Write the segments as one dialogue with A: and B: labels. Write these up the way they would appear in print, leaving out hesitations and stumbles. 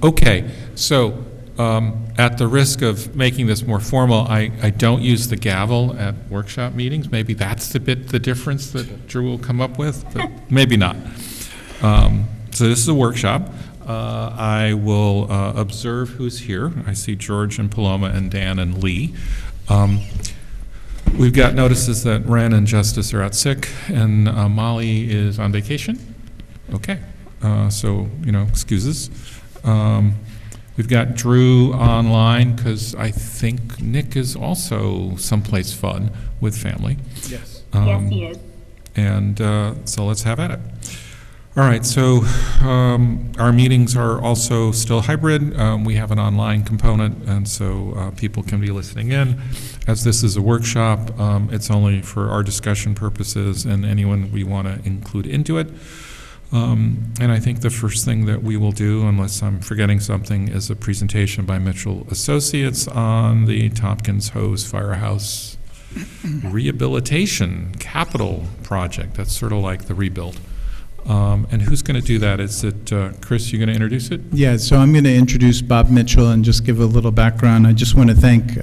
A: Okay, so at the risk of making this more formal, I don't use the gavel at workshop meetings. Maybe that's the difference that Drew will come up with, but maybe not. So this is a workshop. I will observe who's here. I see George and Paloma and Dan and Lee. We've got notices that Wren and Justice are out sick, and Molly is on vacation. Okay, so, excuses. We've got Drew online because I think Nick is also someplace fun with family.
B: Yes.
C: Yes, he is.
A: And so let's have at it. All right, so our meetings are also still hybrid. We have an online component, and so people can be listening in. As this is a workshop, it's only for our discussion purposes and anyone we want to include into it. And I think the first thing that we will do, unless I'm forgetting something, is a presentation by Mitchell Associates on the Tompkins Hose Firehouse Rehabilitation Capital Project. That's sort of like the rebuild. And who's going to do that? Is it Chris, you're going to introduce it?
B: Yeah, so I'm going to introduce Bob Mitchell and just give a little background. I just want to thank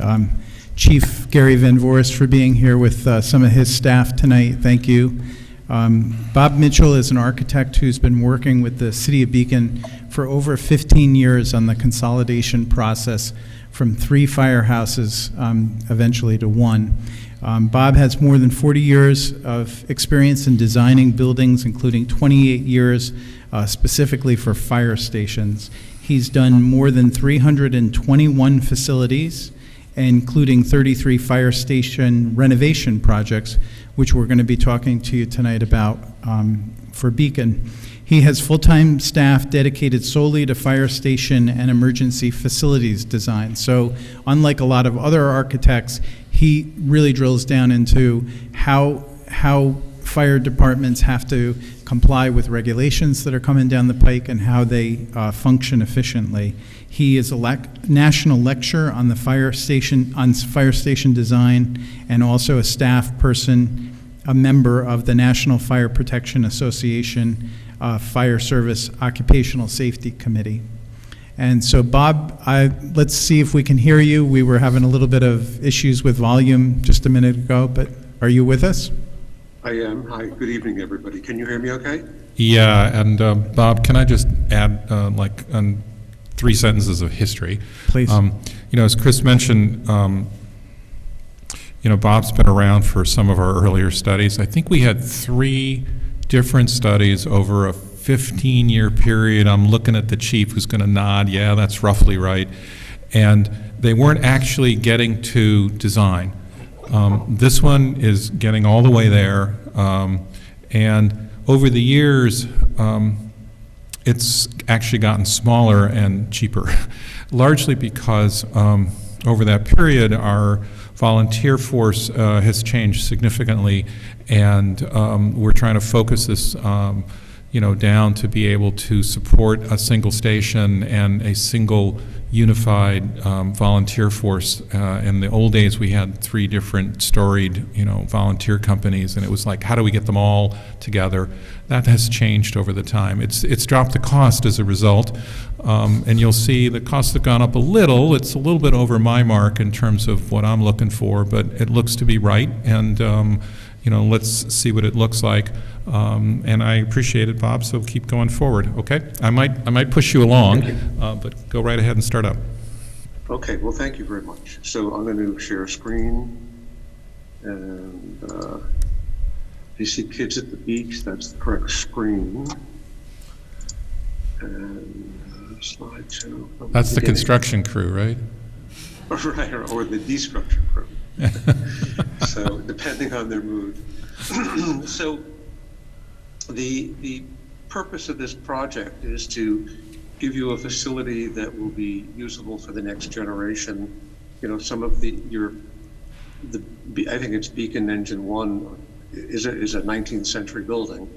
B: Chief Gary Van Voorst for being here with some of his staff tonight. Thank you. Bob Mitchell is an architect who's been working with the City of Beacon for over 15 years on the consolidation process from 3 firehouses eventually to 1. Bob has more than 40 years of experience in designing buildings, including 28 years specifically for fire stations. He's done more than 321 facilities, including 33 fire station renovation projects, which we're going to be talking to you tonight about for Beacon. He has full-time staff dedicated solely to fire station and emergency facilities design. So unlike a lot of other architects, he really drills down into how fire departments have to comply with regulations that are coming down the pike and how they function efficiently. He is a national lecturer on the fire station design, and also a staff person, a member of the National Fire Protection Association Fire Service Occupational Safety Committee. And so, Bob, let's see if we can hear you. We were having a little bit of issues with volume just a minute ago, but are you with us?
D: I am. Hi, good evening, everybody. Can you hear me okay?
A: Yeah, and Bob, can I just add 3 sentences of history?
B: Please.
A: As Chris mentioned, Bob's been around for some of our earlier studies. I think we had 3 different studies over a 15-year period. I'm looking at the chief who's going to nod, yeah, that's roughly right. And they weren't actually getting to design. This one is getting all the way there. And over the years, it's actually gotten smaller and cheaper, largely because over that period, our volunteer force has changed significantly, and we're trying to focus this down to be able to support a single station and a single unified volunteer force. In the old days, we had 3 different storied, volunteer companies, and it was like, how do we get them all together? That has changed over the time. It's dropped the cost as a result, and you'll see the costs have gone up a little. It's a little bit over my mark in terms of what I'm looking for, but it looks to be right, and let's see what it looks like. And I appreciate it, Bob, so keep going forward, okay? I might push you along, but go right ahead and start up.
D: Okay, well, thank you very much. So I'm going to share a screen, and if you see kids at the beach, that's the correct screen. And slideshow.
A: That's the construction crew, right?
D: Right, or the destruction crew. So depending on their mood. So the purpose of this project is to give you a facility that will be usable for the next generation. Some of I think it's Beacon Engine 1 is a 19th century building,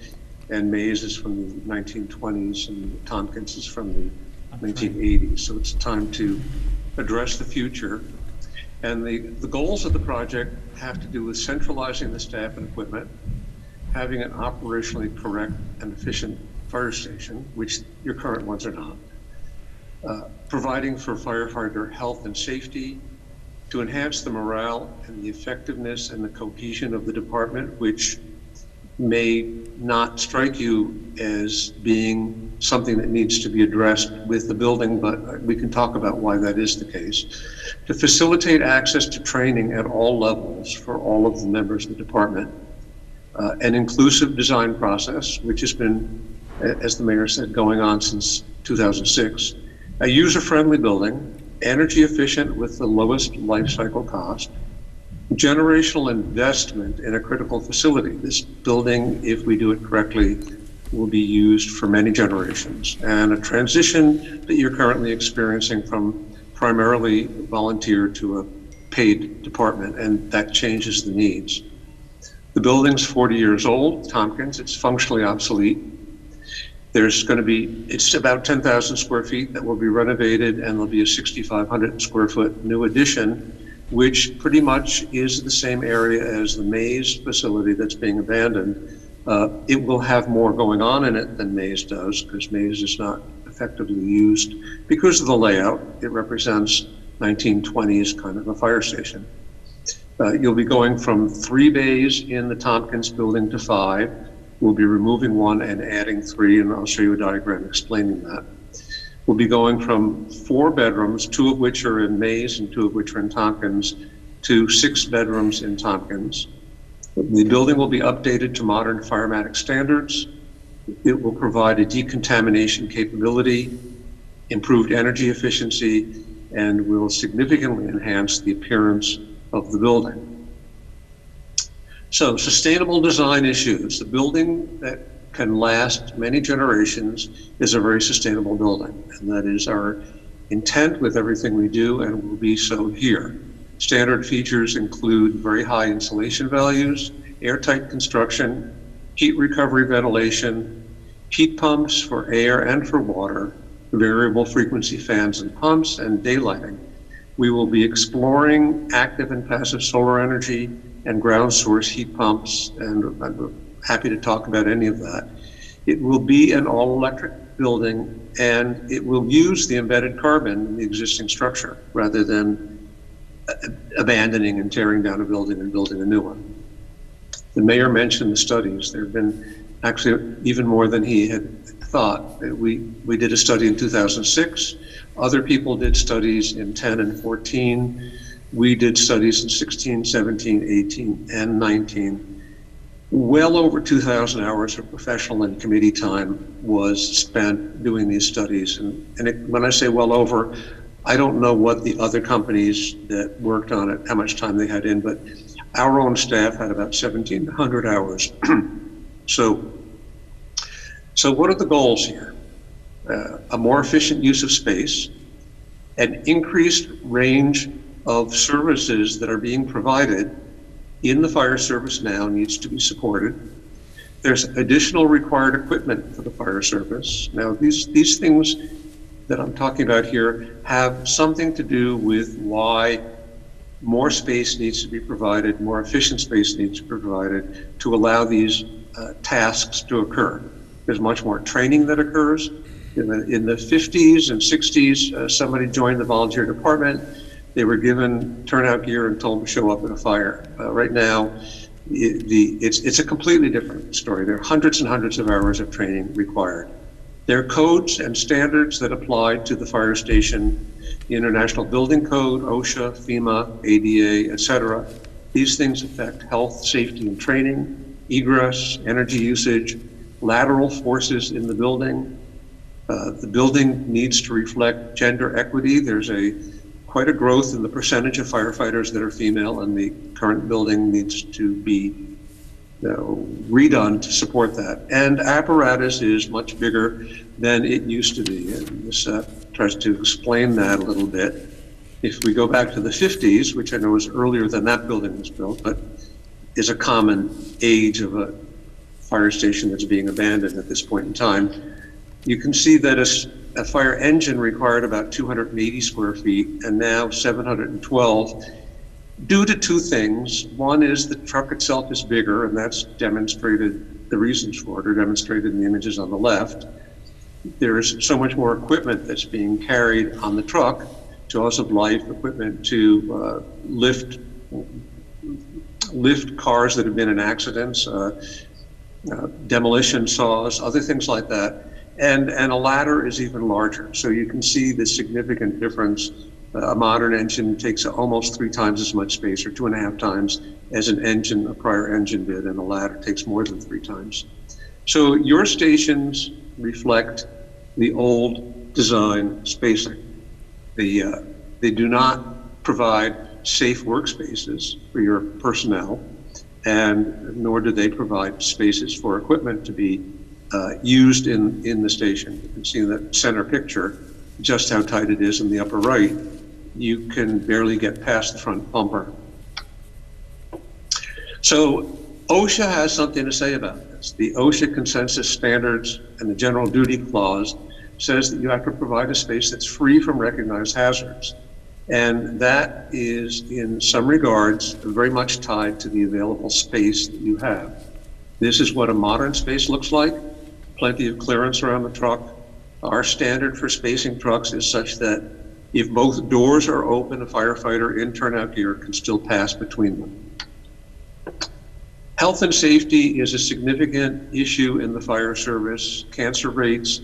D: and Mays is from the 1920s, and Tompkins is from the 1980s. So it's time to address the future. And the goals of the project have to do with centralizing the staff and equipment, having an operationally correct and efficient fire station, which your current ones are not, providing for firefighter health and safety, to enhance the morale and the effectiveness and the cohesion of the department, which may not strike you as being something that needs to be addressed with the building, but we can talk about why that is the case. To facilitate access to training at all levels for all of the members of the department. An inclusive design process, which has been, as the mayor said, going on since 2006. A user-friendly building, energy efficient with the lowest life cycle cost, generational investment in a critical facility. This building, if we do it correctly, will be used for many generations, and a transition that you're currently experiencing from primarily volunteer to a paid department, and that changes the needs. The building's 40 years old, Tompkins, it's functionally obsolete. There's going to be, it's about 10,000 square feet that will be renovated, and there'll be a 6,500 square foot new addition, which pretty much is the same area as the Mays facility that's being abandoned. It will have more going on in it than Mays does, because Mays is not effectively used because of the layout. It represents 1920s kind of a fire station. You'll be going from 3 bays in the Tompkins building to 5. We'll be removing 1 and adding 3, and I'll show you a diagram explaining that. We'll be going from 4 bedrooms, 2 of which are in Mays and 2 of which are in Tompkins, to 6 bedrooms in Tompkins. The building will be updated to modern firematic standards. It will provide a decontamination capability, improved energy efficiency, and will significantly enhance the appearance of the building. So, sustainable design issues. The building that can last many generations is a very sustainable building, and that is our intent with everything we do, and will be so here. Standard features include very high insulation values, airtight construction, heat recovery ventilation, heat pumps for air and for water, variable frequency fans and pumps, and daylighting. We will be exploring active and passive solar energy and ground source heat pumps, and I'm happy to talk about any of that. It will be an all-electric building, and it will use the embedded carbon in the existing structure rather than abandoning and tearing down a building and building a new one. The mayor mentioned the studies. There have been actually even more than he had thought. We did a study in 2006. Other people did studies in 10 and 14. We did studies in 16, 17, 18, and 19. Well over 2,000 hours of professional and committee time was spent doing these studies. And when I say well over, I don't know what the other companies that worked on it, how much time they had in, but our own staff had about 1,700 hours. So what are the goals here? A more efficient use of space, an increased range of services that are being provided in the fire service now needs to be supported. There's additional required equipment for the fire service. Now, these things that I'm talking about here have something to do with why more space needs to be provided, more efficient space needs to be provided to allow these tasks to occur. There's much more training that occurs. In the 50s and 60s, somebody joined the volunteer department. They were given turnout gear and told to show up in a fire. Right now, it's a completely different story. There are hundreds and hundreds of hours of training required. There are codes and standards that apply to the fire station, the International Building Code, OSHA, FEMA, ADA, etc. These things affect health, safety, and training, egress, energy usage, lateral forces in the building. The building needs to reflect gender equity. There's quite a growth in the percentage of firefighters that are female, and the current building needs to be redone to support that. And apparatus is much bigger than it used to be, and this tries to explain that a little bit. If we go back to the 50s, which I know is earlier than that building was built, but is a common age of a fire station that's being abandoned at this point in time, you can see that a fire engine required about 280 square feet, and now 712, due to 2 things. One is the truck itself is bigger, and that's demonstrated, the reasons for it are demonstrated in the images on the left. there's so much more equipment that's being carried on the truck, jaws of life, equipment to lift cars that have been in accidents, demolition saws, other things like that. And a ladder is even larger. So you can see the significant difference. A modern engine takes almost 3 times as much space, or 2.5 times, as a prior engine did, and a ladder takes more than 3 times. So your stations reflect the old design spacing. They do not provide safe workspaces for your personnel, and nor do they provide spaces for equipment to be used in the station. You can see in that center picture just how tight it is in the upper right. You can barely get past the front bumper. So OSHA has something to say about this. The OSHA consensus standards and the general duty clause says that you have to provide a space that's free from recognized hazards. And that is, in some regards, very much tied to the available space that you have. This is what a modern space looks like. Plenty of clearance around the truck. Our standard for spacing trucks is such that if both doors are open, a firefighter in turnout gear can still pass between them. Health and safety is a significant issue in the fire service. Cancer rates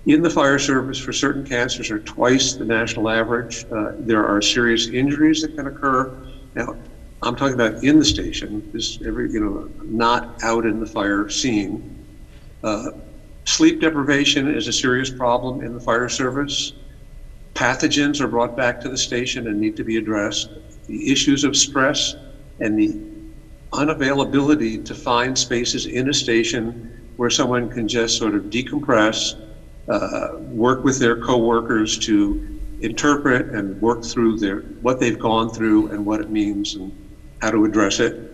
D: in the fire service for certain cancers are twice the national average. There are serious injuries that can occur. Now, I'm talking about in the station, not out in the fire scene. Sleep deprivation is a serious problem in the fire service. Pathogens are brought back to the station and need to be addressed. The issues of stress and the unavailability to find spaces in a station where someone can just sort of decompress, work with their coworkers to interpret and work through what they've gone through and what it means and how to address it.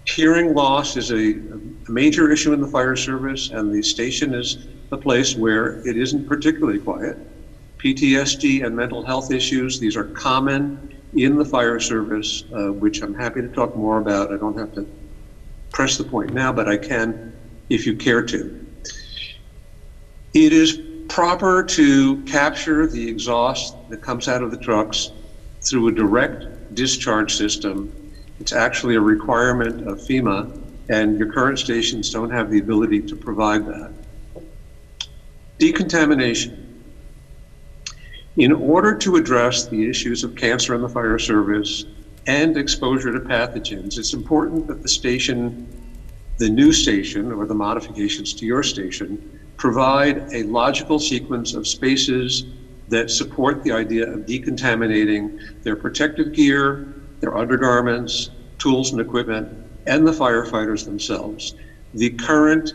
D: Hearing loss is a major issue in the fire service, and the station is a place where it isn't particularly quiet. PTSD and mental health issues, these are common in the fire service, which I'm happy to talk more about. I don't have to press the point now, but I can if you care to. It is proper to capture the exhaust that comes out of the trucks through a direct discharge system. It's actually a requirement of FEMA, and your current stations don't have the ability to provide that. Decontamination. In order to address the issues of cancer in the fire service and exposure to pathogens, it's important that the station, the new station, or the modifications to your station, provide a logical sequence of spaces that support the idea of decontaminating their protective gear, their undergarments, tools and equipment, and the firefighters themselves. The current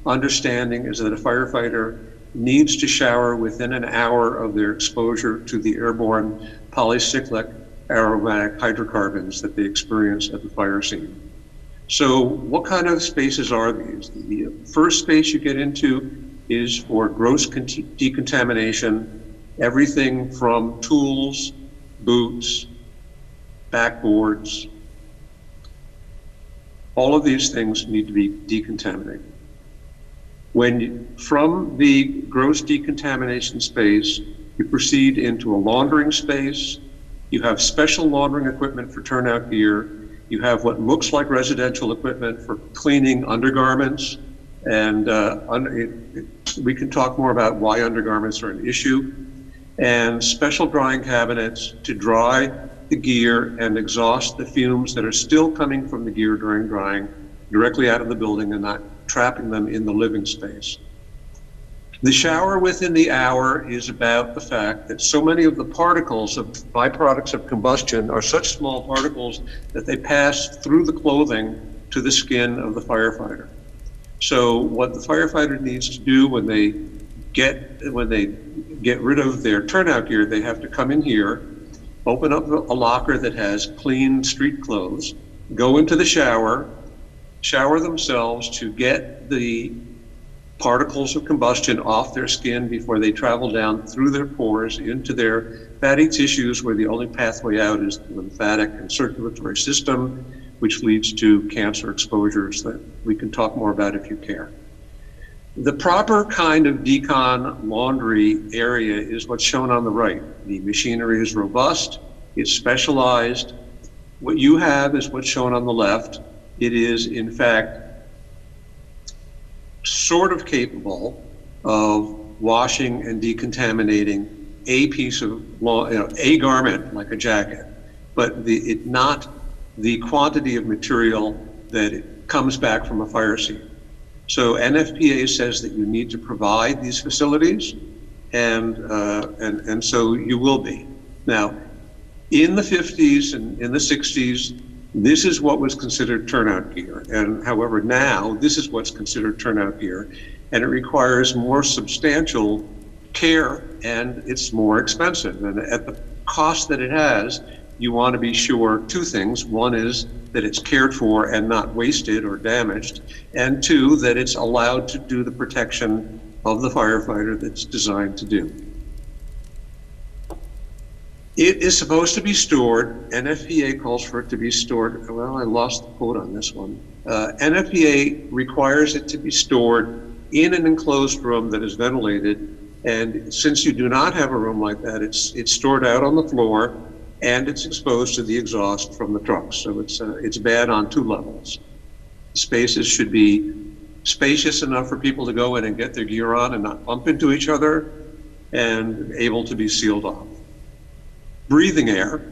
D: understanding is that a firefighter needs to shower within an hour of their exposure to the airborne polycyclic aromatic hydrocarbons that they experience at the fire scene. So what kind of spaces are these? The first space you get into is for gross decontamination, everything from tools, boots, backboards. All of these things need to be decontaminated. From the gross decontamination space, you proceed into a laundering space. You have special laundering equipment for turnout gear. You have what looks like residential equipment for cleaning undergarments. And we can talk more about why undergarments are an issue. And special drying cabinets to dry the gear and exhaust the fumes that are still coming from the gear during drying directly out of the building and not trapping them in the living space. The shower within the hour is about the fact that so many of the particles of byproducts of combustion are such small particles that they pass through the clothing to the skin of the firefighter. So what the firefighter needs to do when they get rid of their turnout gear, they have to come in here, open up a locker that has clean street clothes, go into the shower themselves to get the particles of combustion off their skin before they travel down through their pores into their fatty tissues, where the only pathway out is the lymphatic and circulatory system, which leads to cancer exposures that we can talk more about if you care. The proper kind of decon laundry area is what's shown on the right. The machinery is robust, it's specialized. What you have is what's shown on the left. It is, in fact, sort of capable of washing and decontaminating a piece of a garment like a jacket, but not the quantity of material that it comes back from a fire scene. So NFPA says that you need to provide these facilities, and so you will be. Now, in the 50s and in the 60s, this is what was considered turnout gear. And however, now this is what's considered turnout gear, and it requires more substantial care, and it's more expensive. And at the cost that it has, you want to be sure two things. One is that it's cared for and not wasted or damaged, and two, that it's allowed to do the protection of the firefighter that's designed to do. It is supposed to be stored. NFPA calls for it to be stored. Well, I lost the quote on this one. NFPA requires it to be stored in an enclosed room that is ventilated. And since you do not have a room like that, it's stored out on the floor, and it's exposed to the exhaust from the trucks. So it's bad on two levels. Spaces should be spacious enough for people to go in and get their gear on and not bump into each other, and able to be sealed off. Breathing air.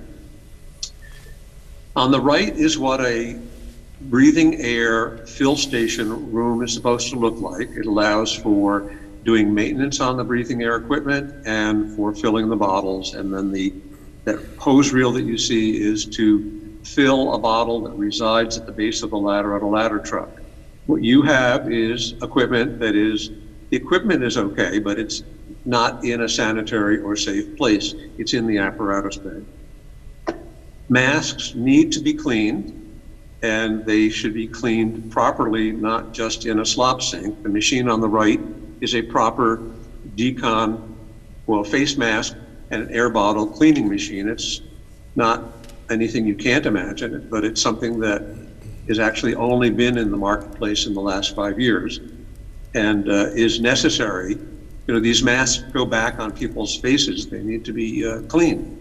D: On the right is what a breathing air fill station room is supposed to look like. It allows for doing maintenance on the breathing air equipment and for filling the bottles. And then that hose reel that you see is to fill a bottle that resides at the base of the ladder on a ladder truck. What you have is equipment the equipment is okay, but it's not in a sanitary or safe place. It's in the apparatus bay. Masks need to be cleaned, and they should be cleaned properly, not just in a slop sink. The machine on the right is a proper face mask and an air bottle cleaning machine. It's not anything you can't imagine, but it's something that has actually only been in the marketplace in the last 5 years and is necessary. These masks go back on people's faces. They need to be cleaned.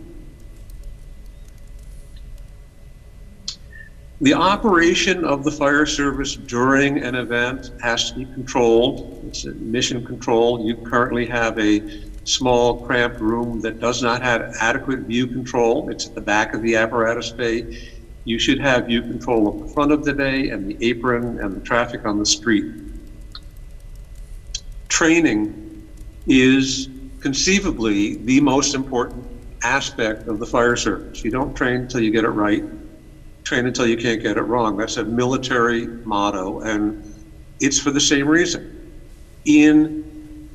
D: The operation of the fire service during an event has to be controlled. It's mission control. You currently have a small cramped room that does not have adequate view control. It's at the back of the apparatus bay. You should have view control of the front of the bay and the apron and the traffic on the street. Training is conceivably the most important aspect of the fire service. You don't train until you get it right. Train until you can't get it wrong. That's a military motto, and it's for the same reason. In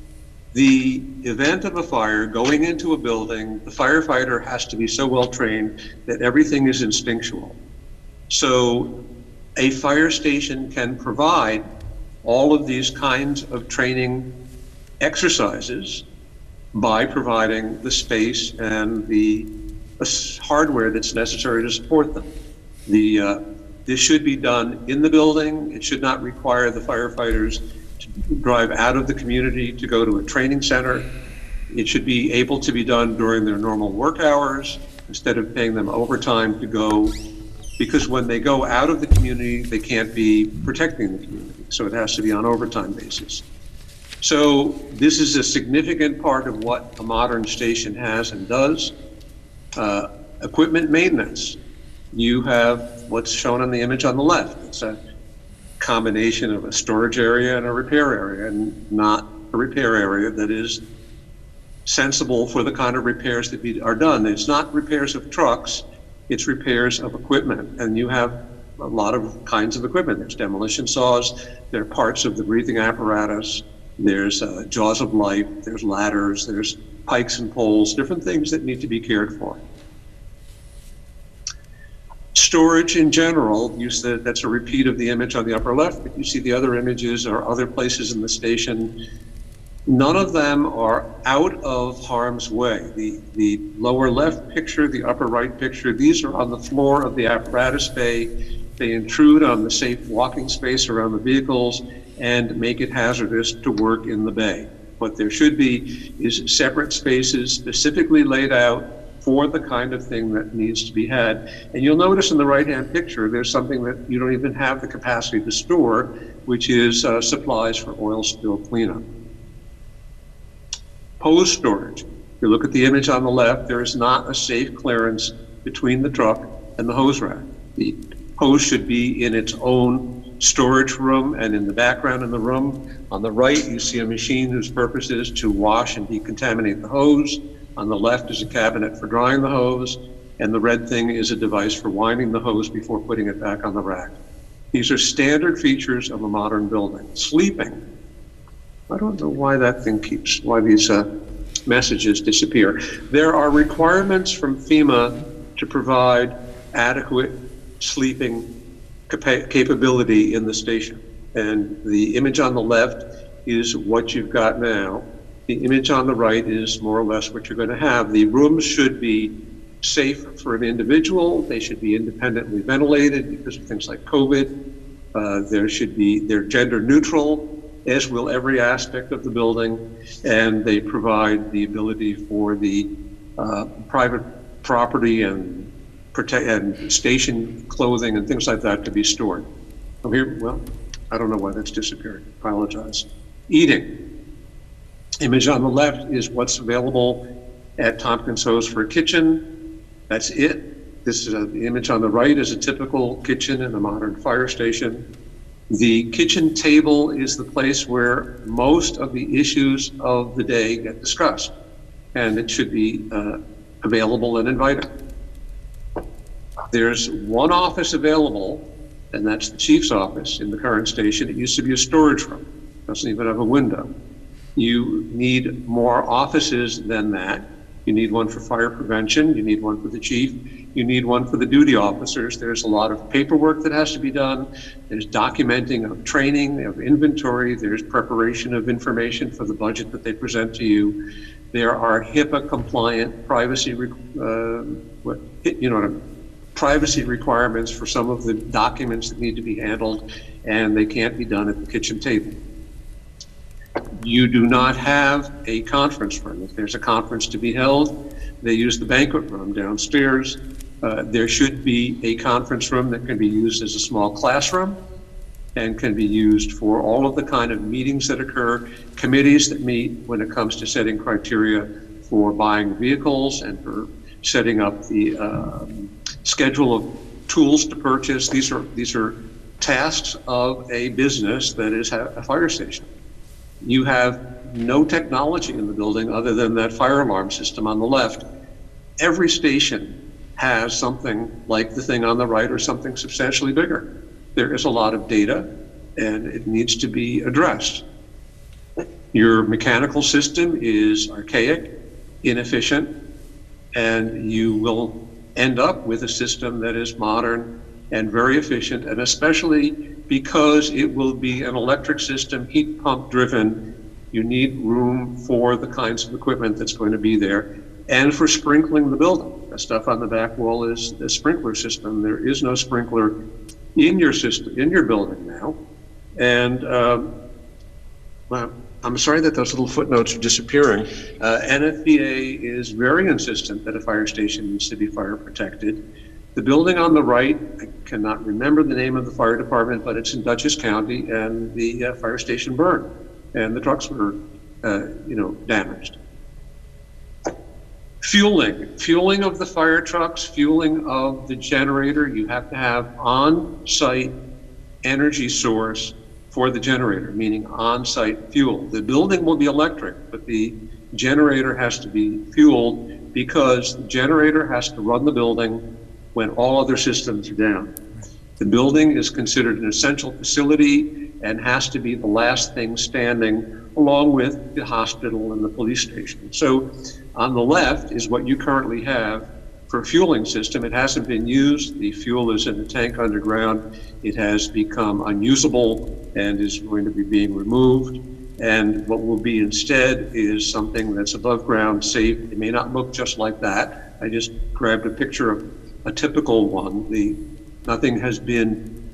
D: the event of a fire, going into a building, the firefighter has to be so well trained that everything is instinctual. So a fire station can provide all of these kinds of training exercises by providing the space and the hardware that's necessary to support them. This should be done in the building. It should not require the firefighters to drive out of the community to go to a training center. It should be able to be done during their normal work hours instead of paying them overtime to go, because when they go out of the community, they can't be protecting the community. So it has to be on overtime basis. So this is a significant part of what a modern station has and does. Equipment maintenance. You have what's shown on the image on the left. It's a combination of a storage area and a repair area, and not a repair area that is sensible for the kind of repairs that are done. It's not repairs of trucks, it's repairs of equipment. And you have a lot of kinds of equipment. There's demolition saws, there are parts of the breathing apparatus, there's jaws of life, there's ladders, there's pikes and poles, different things that need to be cared for. Storage in general, that's a repeat of the image on the upper left, but you see the other images are other places in the station. None of them are out of harm's way. The lower left picture, the upper right picture, these are on the floor of the apparatus bay. They intrude on the safe walking space around the vehicles, and make it hazardous to work in the bay. What there should be is separate spaces specifically laid out for the kind of thing that needs to be had. And you'll notice in the right-hand picture, there's something that you don't even have the capacity to store, which is supplies for oil spill cleanup. Hose storage. If you look at the image on the left, there is not a safe clearance between the truck and the hose rack. The hose should be in its own storage room and in the background in the room. On the right, you see a machine whose purpose is to wash and decontaminate the hose. On the left is a cabinet for drying the hose, and the red thing is a device for winding the hose before putting it back on the rack. These are standard features of a modern building. Sleeping. I don't know why that thing why these messages disappear. There are requirements from FEMA to provide adequate sleeping capability in the station. And the image on the left is what you've got now. The image on the right is more or less what you're going to have. The rooms should be safe for an individual. They should be independently ventilated because of things like COVID. They're gender neutral, as will every aspect of the building, and they provide the ability for the private property and station clothing and things like that to be stored. Well, I don't know why that's disappearing. I apologize. Eating. Image on the left is what's available at Tompkins Hose for a kitchen. That's it. The image on the right is a typical kitchen in a modern fire station. The kitchen table is the place where most of the issues of the day get discussed, and it should be available and inviting. There's one office available, and that's the chief's office in the current station. It used to be a storage room. It doesn't even have a window. You need more offices than that. You need one for fire prevention. You need one for the chief. You need one for the duty officers. There's a lot of paperwork that has to be done. There's documenting of training, of inventory. There's preparation of information for the budget that they present to you. There are HIPAA compliant privacy privacy requirements for some of the documents that need to be handled, and they can't be done at the kitchen table. You do not have a conference room. If there's a conference to be held, they use the banquet room downstairs. There should be a conference room that can be used as a small classroom and can be used for all of the kind of meetings that occur, committees that meet when it comes to setting criteria for buying vehicles and for setting up the schedule of tools to purchase. These are tasks of a business that is a fire station. You have no technology in the building other than that fire alarm system on the left. Every station has something like the thing on the right or something substantially bigger. There is a lot of data and it needs to be addressed. Your mechanical system is archaic, inefficient, and you will end up with a system that is modern and very efficient, and especially because it will be an electric system, heat pump driven, you need room for the kinds of equipment that's going to be there and for sprinkling the building. The stuff on the back wall is the sprinkler system. There is no sprinkler in your system, in your building now. And well, I'm sorry that those little footnotes are disappearing. NFPA is very insistent that a fire station needs to be fire protected. The building on the right, I cannot remember the name of the fire department, but it's in Dutchess County, and the fire station burned, and the trucks were, damaged. Fueling of the fire trucks, fueling of the generator. You have to have on-site energy source for the generator, meaning on-site fuel. The building will be electric, but the generator has to be fueled because the generator has to run the building when all other systems are down. The building is considered an essential facility and has to be the last thing standing, along with the hospital and the police station. So on the left is what you currently have for a fueling system. It hasn't been used. The fuel is in the tank underground. It has become unusable and is going to be being removed. And what will be instead is something that's above ground, safe. It may not look just like that. I just grabbed a picture of a typical one. Nothing has been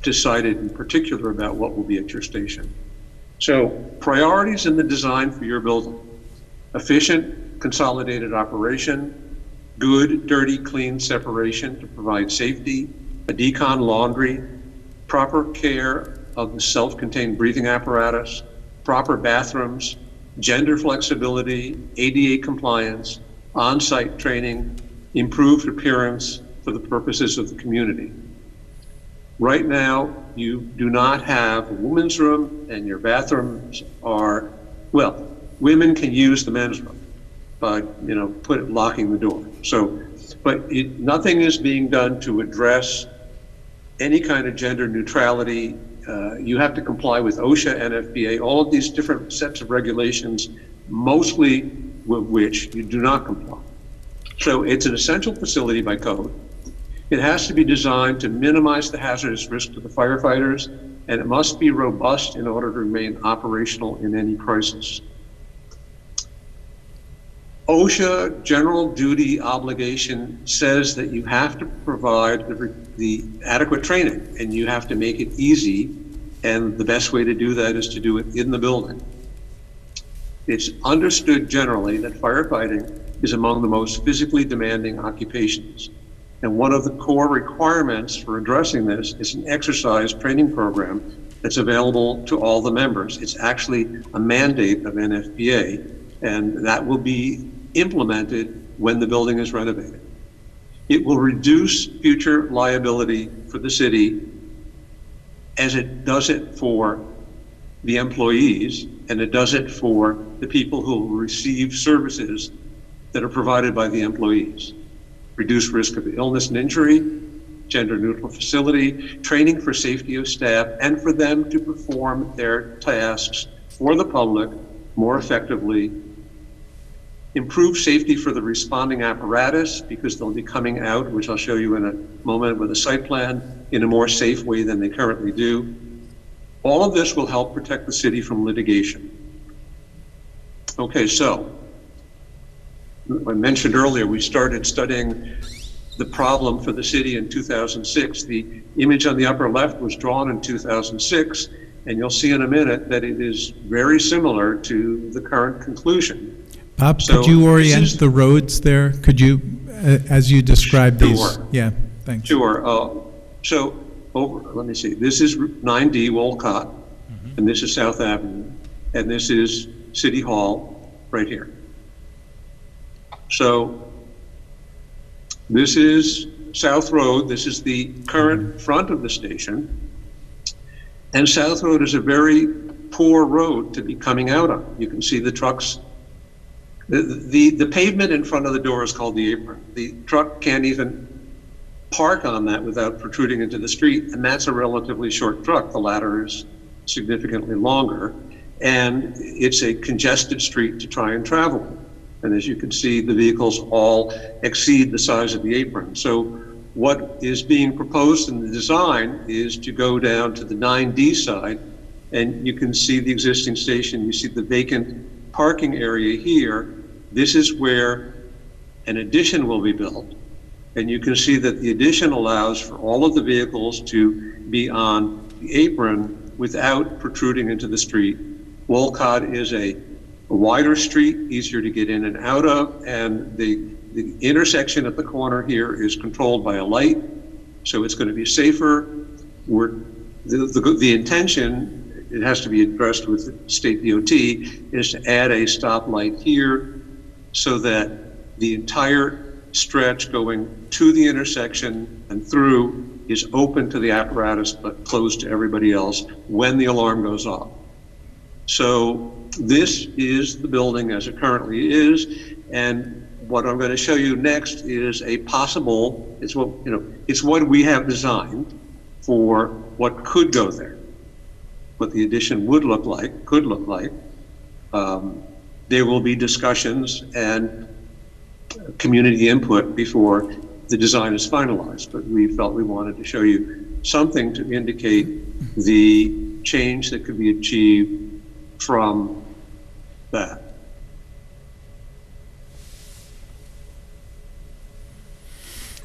D: decided in particular about what will be at your station. So priorities in the design for your building: efficient, consolidated operation, good, dirty, clean separation to provide safety, a decon laundry, proper care of the self-contained breathing apparatus, proper bathrooms, gender flexibility, ADA compliance, on-site training, improved appearance for the purposes of the community. Right now, you do not have a women's room, and your bathrooms are, well, women can use the men's room, but, you know, locking the door. So, but nothing is being done to address any kind of gender neutrality. You have to comply with OSHA, NFPA, all of these different sets of regulations, mostly with which you do not comply. So it's an essential facility by code. It has to be designed to minimize the hazardous risk to the firefighters, and it must be robust in order to remain operational in any crisis. OSHA general duty obligation says that you have to provide the adequate training, and you have to make it easy, and the best way to do that is to do it in the building. It's understood generally that firefighting is among the most physically demanding occupations, and one of the core requirements for addressing this is an exercise training program that's available to all the members. It's actually a mandate of NFPA, and that will be implemented when the building is renovated. It will reduce future liability for the city as it does it for the employees, and it does it for the people who will receive services that are provided by the employees. Reduce risk of illness and injury, gender neutral facility, training for safety of staff, and for them to perform their tasks for the public more effectively. Improve safety for the responding apparatus, because they'll be coming out, which I'll show you in a moment with a site plan, in a more safe way than they currently do. All of this will help protect the city from litigation. Okay, so I mentioned earlier, we started studying the problem for the city in 2006. The image on the upper left was drawn in 2006, and you'll see in a minute that it is very similar to the current conclusion.
B: Bob,
D: So
B: could you orient the roads there? Could you, as you describe these?
D: Sure.
B: Yeah, thanks.
D: Sure. So let me see. This is 9D Wolcott, and this is South Avenue, and this is City Hall right here. So this is South Road. This is the current front of the station. And South Road is a very poor road to be coming out on. You can see the trucks. The pavement in front of the door is called the apron. The truck can't even park on that without protruding into the street, and that's a relatively short truck. The ladder is significantly longer, and it's a congested street to try and travel. And as you can see, the vehicles all exceed the size of the apron. So what is being proposed in the design is to go down to the 9D side, and you can see the existing station. You see the vacant parking area here. This is where an addition will be built. And you can see that the addition allows for all of the vehicles to be on the apron without protruding into the street. Wolcott is a wider street, easier to get in and out of, and the intersection at the corner here is controlled by a light, so it's going to be safer. The intention, it has to be addressed with state DOT, is to add a stoplight here so that the entire stretch going to the intersection and through is open to the apparatus but closed to everybody else when the alarm goes off. So this is the building as it currently is, and what I'm going to show you next is a possible, it's what we have designed for what could go there, what the addition would look like, could look like. There will be discussions and community input before the design is finalized, but we felt we wanted to show you something to indicate the change that could be achieved from that.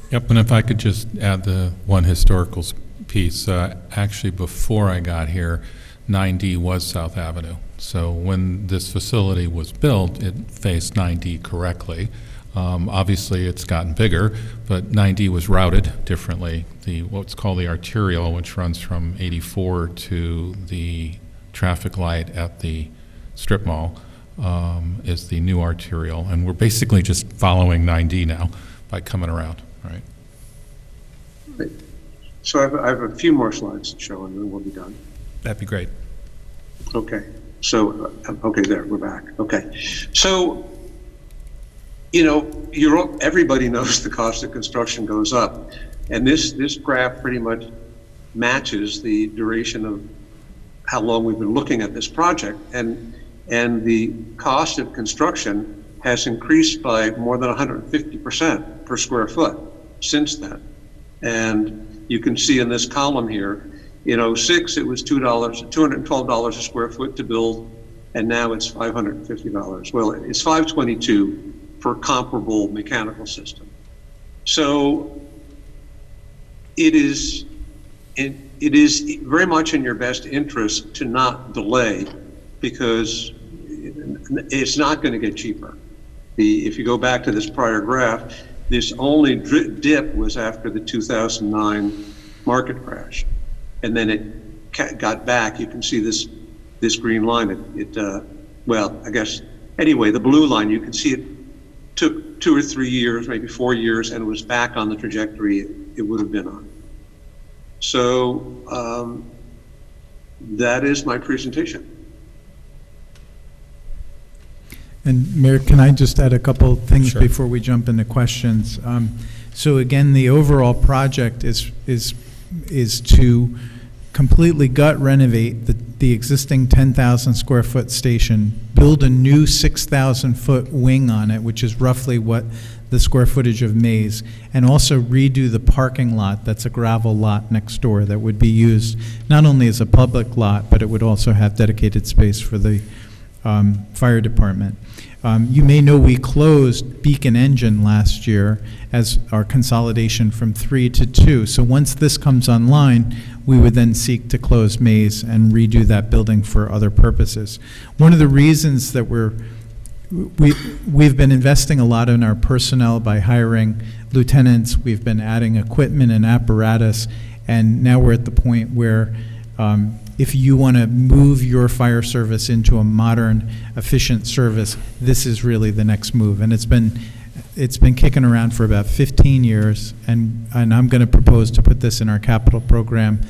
A: Yep, and if I could just add the one historical piece. Actually, before I got here, 9D was South Avenue. So when this facility was built, it faced 9D correctly. Obviously, it's gotten bigger, but 9D was routed differently. What's called the arterial, which runs from 84 to the traffic light at the strip mall, is the new arterial. And we're basically just following 9D now by coming around, right?
D: So I have a few more slides to show, and then we'll be done.
A: That'd be great.
D: Okay. So, okay, there, we're back. Okay. So, you know, everybody knows the cost of construction goes up. And this graph pretty much matches the duration of how long we've been looking at this project. And the cost of construction has increased by more than 150% per square foot since then. And you can see in this column here, in '06, it was $212 a square foot to build, and now it's $550. Well, it's $522 for a comparable mechanical system. So it is very much in your best interest to not delay, because it's not going to get cheaper. If you go back to this prior graph, this only dip was after the 2009 market crash. And then it got back. You can see this green line. Well, I guess, anyway, the blue line, you can see it took 2 or 3 years, maybe 4 years, and it was back on the trajectory it would have been on. So that is my presentation.
B: And Mayor, can I just add a couple things
A: Sure.
B: before we jump into questions? So again, the overall project is to completely gut renovate the existing 10,000 square foot station, build a new 6,000 foot wing on it, which is roughly what the square footage of Maze, and also redo the parking lot. That's a gravel lot next door that would be used not only as a public lot, but it would also have dedicated space for the fire department. You may know we closed Beacon Engine last year as our consolidation from 3 to 2. So once this comes online, we would then seek to close Maze and redo that building for other purposes. One of the reasons that we've been investing a lot in our personnel by hiring lieutenants, we've been adding equipment and apparatus, and now we're at the point where if you want to move your fire service into a modern, efficient service, this is really the next move. And it's been kicking around for about 15 years, and I'm going to propose to put this in our capital program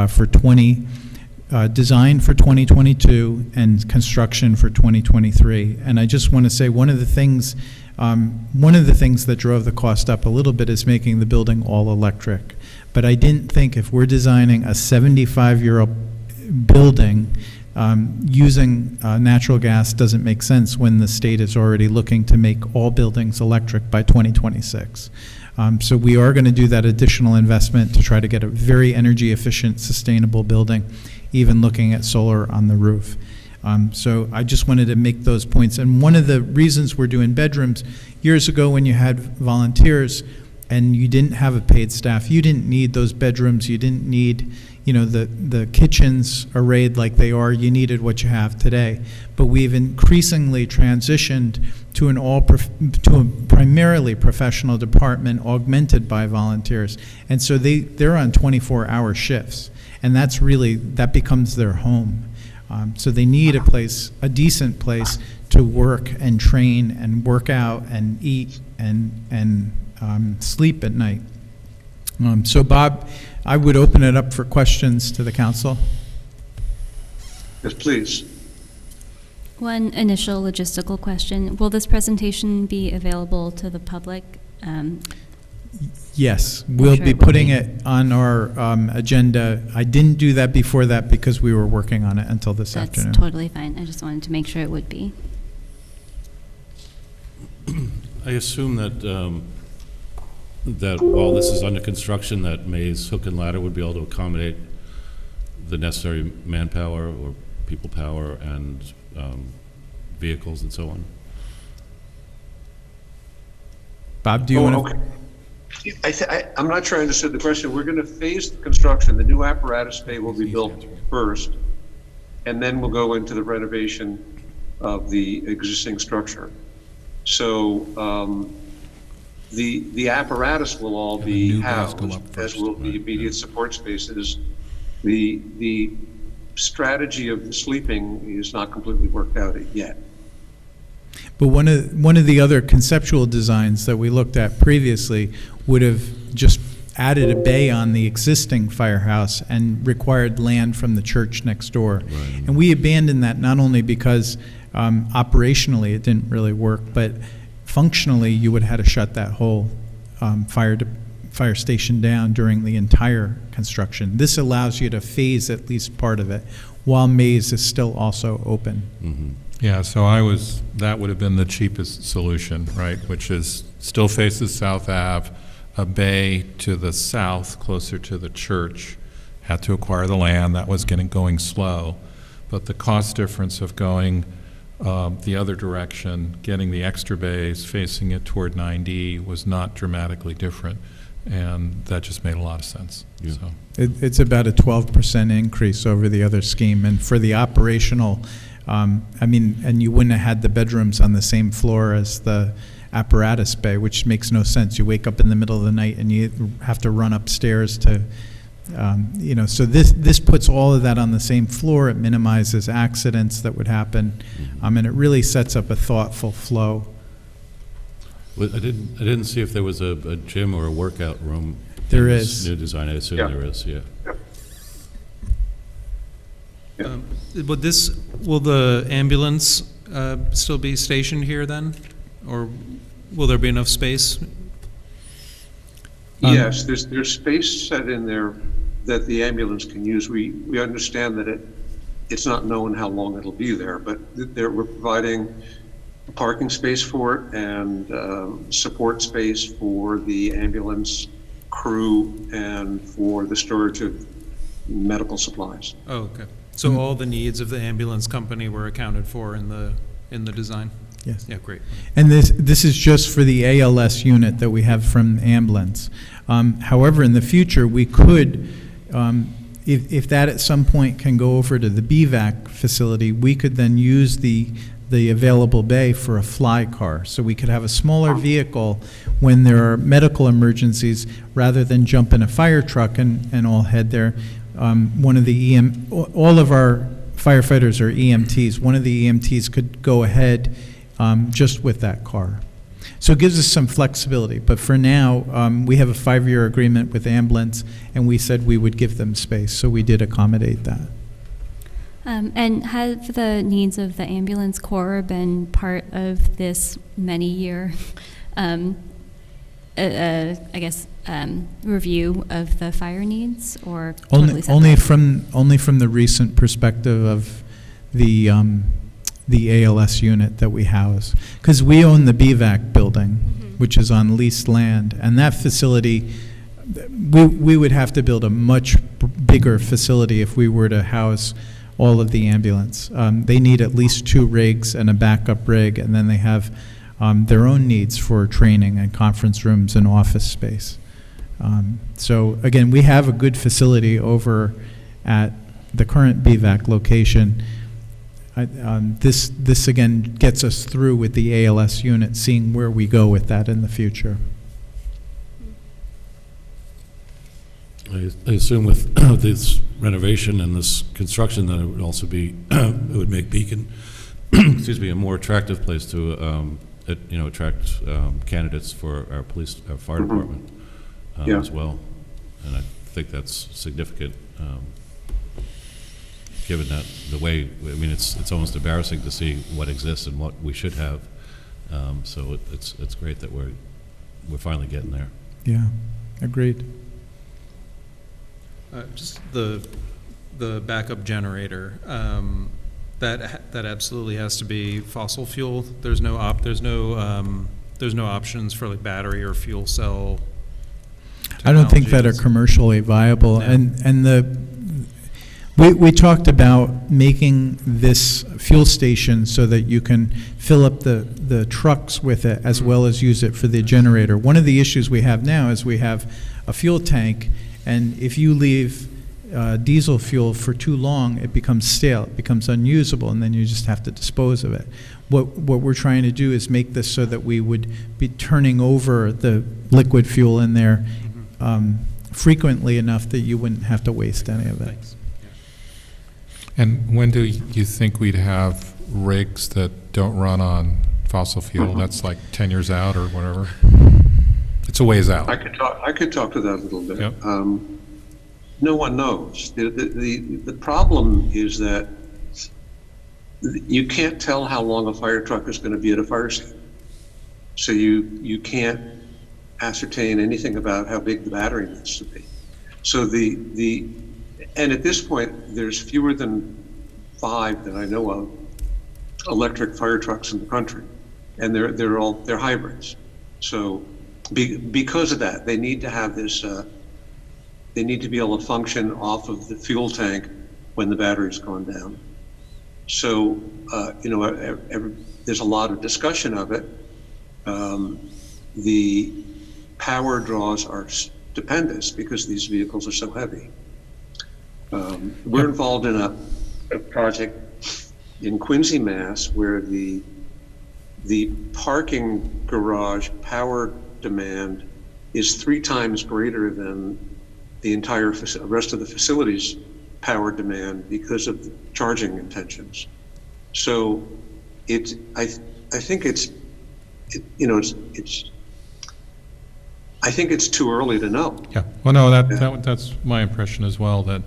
B: for design for 2022 and construction for 2023. And I just want to say one of the things that drove the cost up a little bit is making the building all electric. But I didn't think if we're designing a 75-year-old building, using natural gas doesn't make sense when the state is already looking to make all buildings electric by 2026. So we are going to do that additional investment to try to get a very energy efficient, sustainable building, even looking at solar on the roof. So I just wanted to make those points. And one of the reasons we're doing bedrooms, years ago when you had volunteers and you didn't have a paid staff, you didn't need those bedrooms, you didn't need the kitchens arrayed like they are. You needed what you have today. But we've increasingly transitioned to a primarily professional department augmented by volunteers. And so they're on 24-hour shifts. And that becomes their home. So they need a decent place to work and train and work out and eat and sleep at night. So Bob, I would open it up for questions to the council.
D: Yes, please.
C: One initial logistical question. Will this presentation be available to the public?
B: Yes, we'll be putting it on our agenda. I didn't do that before that because we were working on it until this afternoon.
C: That's totally fine. I just wanted to make sure it would be.
E: I assume that that while this is under construction, that Maze Hook and Ladder would be able to accommodate the necessary manpower or people power and vehicles and so on.
B: Bob, do you want to?
D: Okay. I'm not sure I understood the question. We're going to phase the construction. The new apparatus bay will be built first, and then we'll go into the renovation of the existing structure. So the apparatus will all be housed, as will the immediate support spaces. The strategy of the sleeping is not completely worked out yet.
B: But one of the other conceptual designs that we looked at previously would have just added a bay on the existing firehouse and required land from the church next door.
E: Right.
B: And we abandoned that not only because operationally it didn't really work, but functionally you would have had to shut that whole fire station down during the entire construction. This allows you to phase at least part of it while Maze is still also open.
E: Mm-hmm.
A: Yeah, so that would have been the cheapest solution, right, which is still faces South Ave, a bay to the south, closer to the church, had to acquire the land. That was going slow. But the cost difference of going the other direction, getting the extra bays, facing it toward 9D was not dramatically different. And that just made a lot of sense.
E: Yeah.
A: So.
B: It's about a 12% increase over the other scheme. And for the operational, and you wouldn't have had the bedrooms on the same floor as the apparatus bay, which makes no sense. You wake up in the middle of the night and you have to run upstairs to, so this puts all of that on the same floor. It minimizes accidents that would happen, and it really sets up a thoughtful flow.
E: Well, I didn't see if there was a gym or a workout room.
B: There
E: in
B: is.
E: this new design. I assume there is. Yeah.
F: Will the ambulance still be stationed here then, or will there be enough space?
D: Yes, there's space set in there that the ambulance can use. We understand that it's not known how long it'll be there, but we're providing a parking space for it and support space for the ambulance crew and for the storage of medical supplies.
F: Oh, okay. So all the needs of the ambulance company were accounted for in the design?
B: Yes.
F: Yeah, great.
B: And this is just for the ALS unit that we have from ambulance. However, in the future, we could, if that at some point can go over to the BVAC facility, we could then use the available bay for a fly car. So we could have a smaller vehicle when there are medical emergencies rather than jump in a fire truck and all head there. One of the all of our firefighters are EMTs. One of the EMTs could go ahead just with that car. So it gives us some flexibility. But for now, we have a 5-year agreement with ambulance, and we said we would give them space. So we did accommodate that.
C: And have the needs of the ambulance corps been part of this many-year, review of the fire needs, or totally
B: only from the recent perspective of the ALS unit that we house, because we own the BVAC building, which is on leased land, and that facility, we would have to build a much bigger facility if we were to house all of the ambulance. They need at least 2 rigs and a backup rig, and then they have their own needs for training and conference rooms and office space. So again, we have a good facility over at the current BVAC location. This again gets us through with the ALS unit, seeing where we go with that in the future.
E: I assume with this renovation and this construction that it would also be, it would make Beacon, excuse me, a more attractive place to, attract candidates for our fire department as well. And I think that's significant, given that the way, it's almost embarrassing to see what exists and what we should have. So it's great that we're finally getting there.
B: Yeah, agreed.
F: Just the backup generator, that absolutely has to be fossil fuel. There's no options for like battery or fuel cell
B: I don't think that are
F: technologies.
B: commercially viable,
F: Yeah.
B: and We talked about making this fuel station so that you can fill up the trucks with it as well as use it for the generator. One of the issues we have now is we have a fuel tank, and if you leave diesel fuel for too long, it becomes stale, it becomes unusable, and then you just have to dispose of it. What we're trying to do is make this so that we would be turning over the liquid fuel in there frequently enough that you wouldn't have to waste any of it.
A: And when do you think we'd have rigs that don't run on fossil fuel? That's like 10 years out or whatever? It's a ways out.
D: I could talk to that a little bit.
A: Yep.
D: No one knows. The problem is that you can't tell how long a fire truck is going to be at a fire scene. So you can't ascertain anything about how big the battery needs to be. So and at this point, there's fewer than 5 that I know of electric fire trucks in the country, and they're hybrids. So because of that, they need to have this. They need to be able to function off of the fuel tank when the battery's gone down. So there's a lot of discussion of it. The power draws are stupendous because these vehicles are so heavy. We're involved in a project in Quincy, Mass, where the parking garage power demand is 3 times greater than the entire rest of the facility's power demand because of the charging intentions. So I think it's too early to know.
A: Yeah. Well, no, that's my impression as well, that,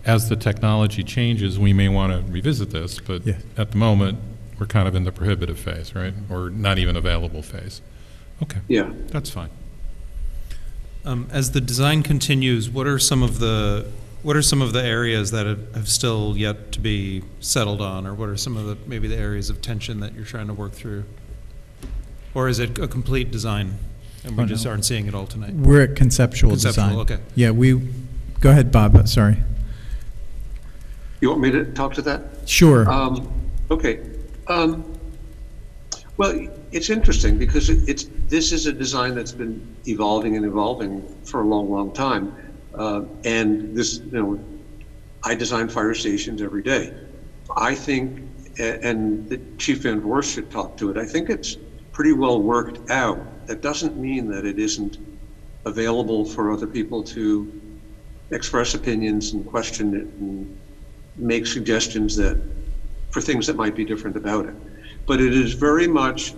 A: as the technology changes, we may want to revisit this, but at the moment, we're kind of in the prohibitive phase, right? Or not even available phase. Okay.
D: Yeah.
A: That's fine.
F: As the design continues, what are some of the areas that have still yet to be settled on, or what are some of maybe the areas of tension that you're trying to work through? Or is it a complete design and we just aren't seeing it all tonight?
B: We're at conceptual design.
F: Okay.
B: Yeah, go ahead, Bob, sorry.
D: You want me to talk to that?
B: Sure.
D: Okay. Well, it's interesting because this is a design that's been evolving and evolving for a long, long time. And this, I design fire stations every day. I think, and the Chief Van Voorst should talk to it, I think it's pretty well worked out. That doesn't mean that it isn't available for other people to express opinions and question it and make suggestions for things that might be different about it. But it is very much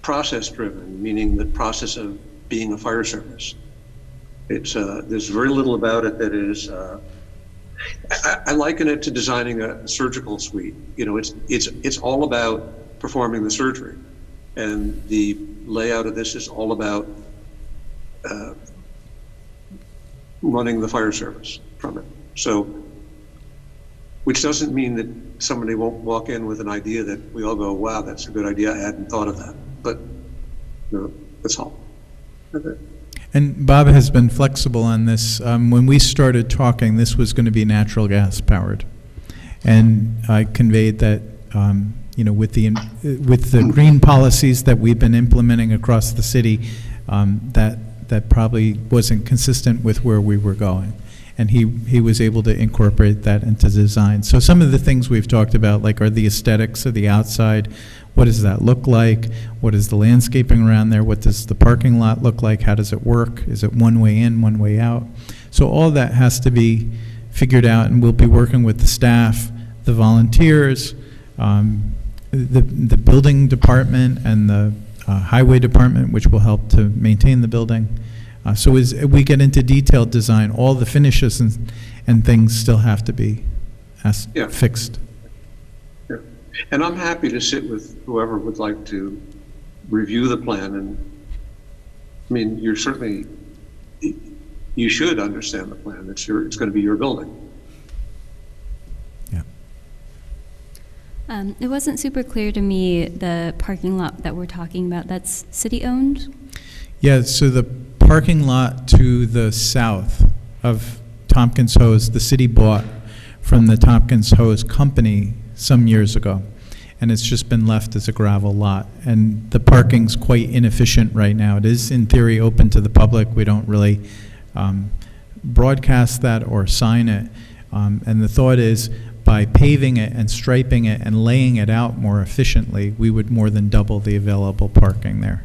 D: process driven, meaning the process of being a fire service. There's very little about it that is, I liken it to designing a surgical suite. It's all about performing the surgery. And the layout of this is all about running the fire service from it. So, which doesn't mean that somebody won't walk in with an idea that we all go, wow, that's a good idea, I hadn't thought of that. But that's all. Okay.
B: And Bob has been flexible on this. When we started talking, this was going to be natural gas powered. And I conveyed that, with the green policies that we've been implementing across the city, that probably wasn't consistent with where we were going. And he was able to incorporate that into design. So some of the things we've talked about, like, are the aesthetics of the outside. What does that look like? What is the landscaping around there? What does the parking lot look like? How does it work? Is it one way in, one way out? So all that has to be figured out, and we'll be working with the staff, the volunteers, the building department, and the highway department, which will help to maintain the building. So as we get into detailed design, all the finishes and things still have to be fixed.
D: Yeah. And I'm happy to sit with whoever would like to review the plan. And I mean, you should understand the plan. It's going to be your building.
B: Yeah.
C: It wasn't super clear to me, the parking lot that we're talking about, that's city-owned?
B: Yeah, so the parking lot to the south of Tompkins Hose, the city bought from the Tompkins Hose company some years ago, and it's just been left as a gravel lot. And the parking's quite inefficient right now. It is, in theory, open to the public. We don't really broadcast that or sign it. And the thought is, by paving it and striping it and laying it out more efficiently, we would more than double the available parking there.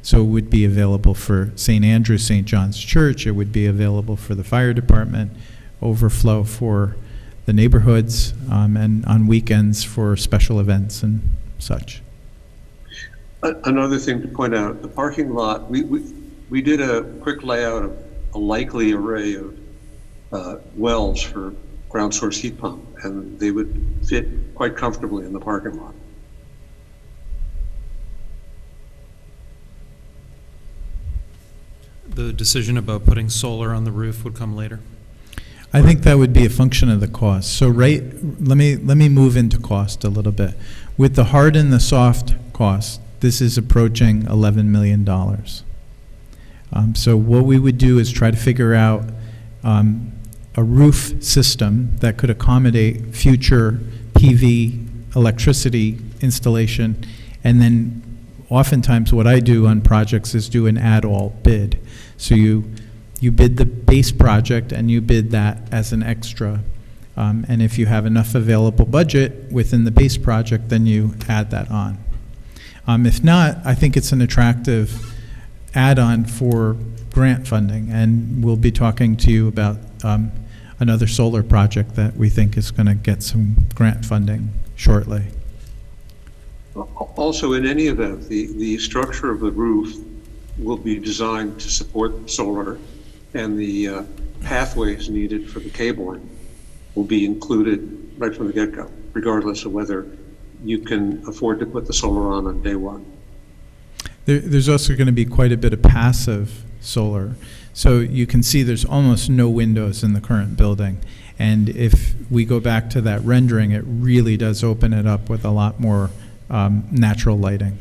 B: So it would be available for St. Andrews, St. John's Church. It would be available for the fire department, overflow for the neighborhoods, and on weekends for special events and such.
D: Another thing to point out, the parking lot, we did a quick layout of a likely array of wells for ground source heat pump, and they would fit quite comfortably in the parking lot.
F: The decision about putting solar on the roof would come later.
B: I think that would be a function of the cost. So let me move into cost a little bit. With the hard and the soft cost, this is approaching $11 million. So what we would do is try to figure out a roof system that could accommodate future PV electricity installation, and then oftentimes what I do on projects is do an add-all bid. So you bid the base project and you bid that as an extra, and if you have enough available budget within the base project, then you add that on. If not, I think it's an attractive add-on for grant funding, and we'll be talking to you about another solar project that we think is going to get some grant funding shortly.
D: Also, in any event, the structure of the roof will be designed to support solar, and the pathways needed for the cabling will be included right from the get-go, regardless of whether you can afford to put the solar on day one.
B: There's also going to be quite a bit of passive solar. So you can see there's almost no windows in the current building. And if we go back to that rendering, it really does open it up with a lot more natural lighting.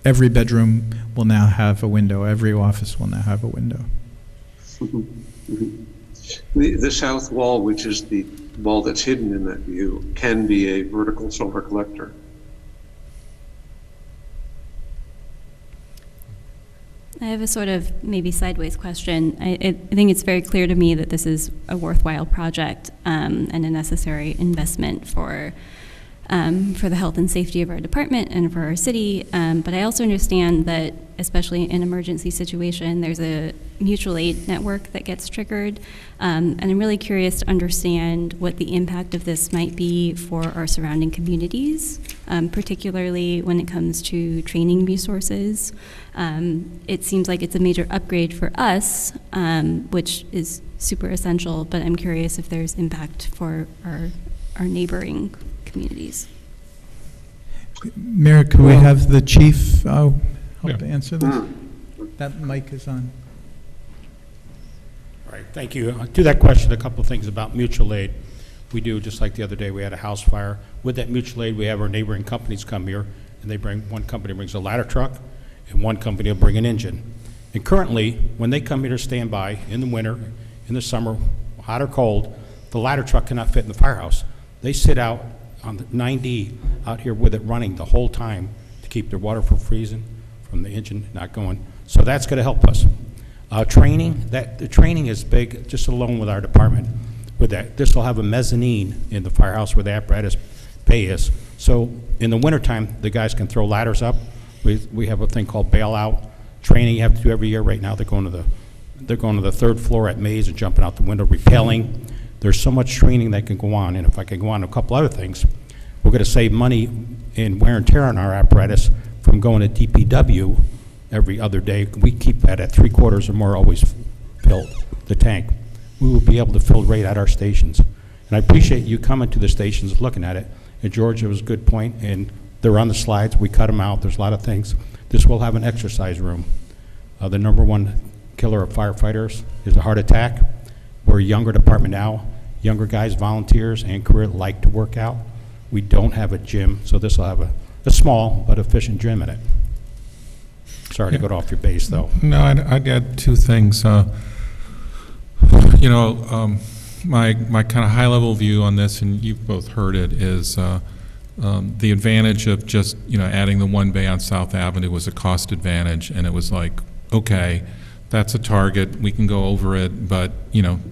B: Every bedroom will now have a window. Every office will now have a window.
D: The south wall, which is the wall that's hidden in that view, can be a vertical solar collector.
C: I have a sort of maybe sideways question. I think it's very clear to me that this is a worthwhile project and a necessary investment for the health and safety of our department and for our city. But I also understand that, especially in an emergency situation, there's a mutual aid network that gets triggered. And I'm really curious to understand what the impact of this might be for our surrounding communities, particularly when it comes to training resources. It seems like it's a major upgrade for us, which is super essential, but I'm curious if there's impact for our neighboring communities.
B: Mayor, can we have the chief help to answer this? That mic is on.
G: All right, thank you. To that question, a couple of things about mutual aid. We do, just like the other day, we had a house fire. With that mutual aid, we have our neighboring companies come here, and they bring, one company brings a ladder truck, and one company will bring an engine. And currently, when they come here to stand by in the winter, in the summer, hot or cold, the ladder truck cannot fit in the firehouse. They sit out on the 9D out here with it running the whole time to keep their water from freezing, from the engine not going. So that's going to help us. Training, the training is big, just alone with our department. With that, this will have a mezzanine in the firehouse where the apparatus bay is. So in the wintertime, the guys can throw ladders up. We have a thing called bailout training you have to do every year. Right now, they're going to the third floor at Mays and jumping out the window, rappelling. There's so much training that can go on, and if I can go on to a couple other things, we're going to save money in wear and tear on our apparatus from going to DPW every other day. We keep that at 3/4 or more always filled, the tank. We will be able to fill right at our stations. And I appreciate you coming to the stations, looking at it. And George, it was a good point, and they're on the slides. We cut them out. There's a lot of things. This will have an exercise room. The #1 killer of firefighters is a heart attack. We're a younger department now. Younger guys, volunteers, and career like to work out. We don't have a gym, so this will have a small but efficient gym in it. Sorry to go off your base, though.
A: No, I'd add two things. my kind of high-level view on this, and you've both heard it, is the advantage of just, adding the one bay on South Avenue was a cost advantage, and it was like, okay, that's a target, we can go over it, but,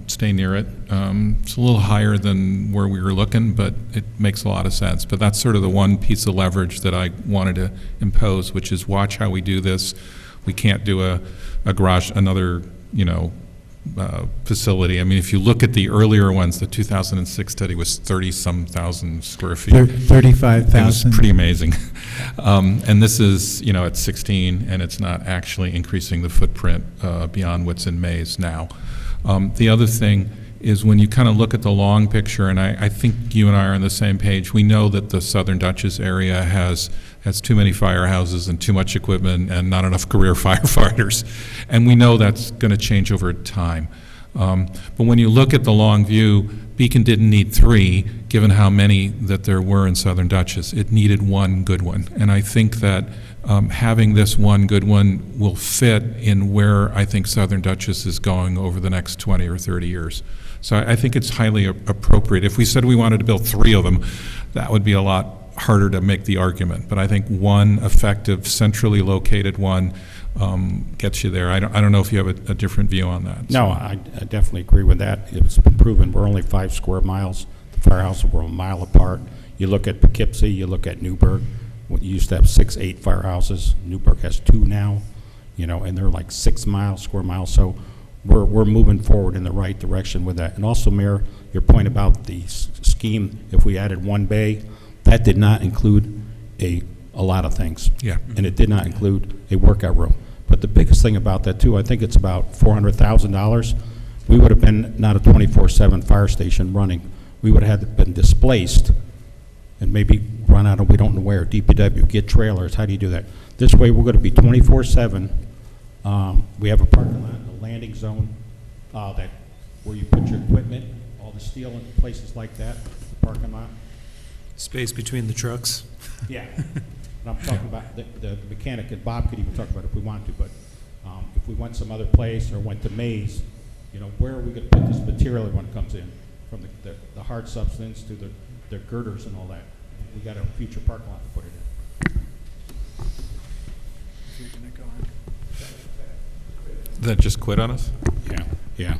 A: stay near it. It's a little higher than where we were looking, but it makes a lot of sense. But that's sort of the one piece of leverage that I wanted to impose, which is watch how we do this. We can't do a garage, another, facility. I mean, if you look at the earlier ones, the 2006 study was 30-some thousand square feet.
B: 35,000.
A: It was pretty amazing. And this is, at 16, and it's not actually increasing the footprint beyond what's in Mays now. The other thing is when you kind of look at the long picture, and I think you and I are on the same page, we know that the Southern Dutchess area has too many firehouses and too much equipment and not enough career firefighters. And we know that's going to change over time. But when you look at the long view, Beacon didn't need 3, given how many that there were in Southern Dutchess. It needed one good one. And I think that having this one good one will fit in where I think Southern Dutchess is going over the next 20 or 30 years. So I think it's highly appropriate. If we said we wanted to build 3 of them, that would be a lot harder to make the argument. But I think one effective, centrally located one gets you there. I don't know if you have a different view on that.
G: No, I definitely agree with that. It's been proven we're only 5 square miles. The firehouses were a mile apart. You look at Poughkeepsie, you look at Newburgh. You used to have 6, 8 firehouses. Newburgh has 2 now, and they're like 6 square miles. So we're moving forward in the right direction with that. And also, Mayor, your point about the scheme, if we added one bay, that did not include a lot of things.
A: Yeah.
G: And it did not include a workout room. But the biggest thing about that, too, I think it's about $400,000. We would have been not a 24/7 fire station running. We would have had been displaced and maybe run out of, we don't know where, DPW, get trailers. How do you do that? This way, we're going to be 24/7. We have a parking lot, a landing zone, that where you put your equipment, all the steel in places like that, the parking lot.
F: Space between the trucks.
G: Yeah. And I'm talking about the mechanic, and Bob could even talk about it if we want to, but if we went some other place or went to Mays, where are we going to put this material when it comes in? From the hard substance to the girders and all that. We got a future parking lot to put it in.
A: That just quit on us?
G: Yeah.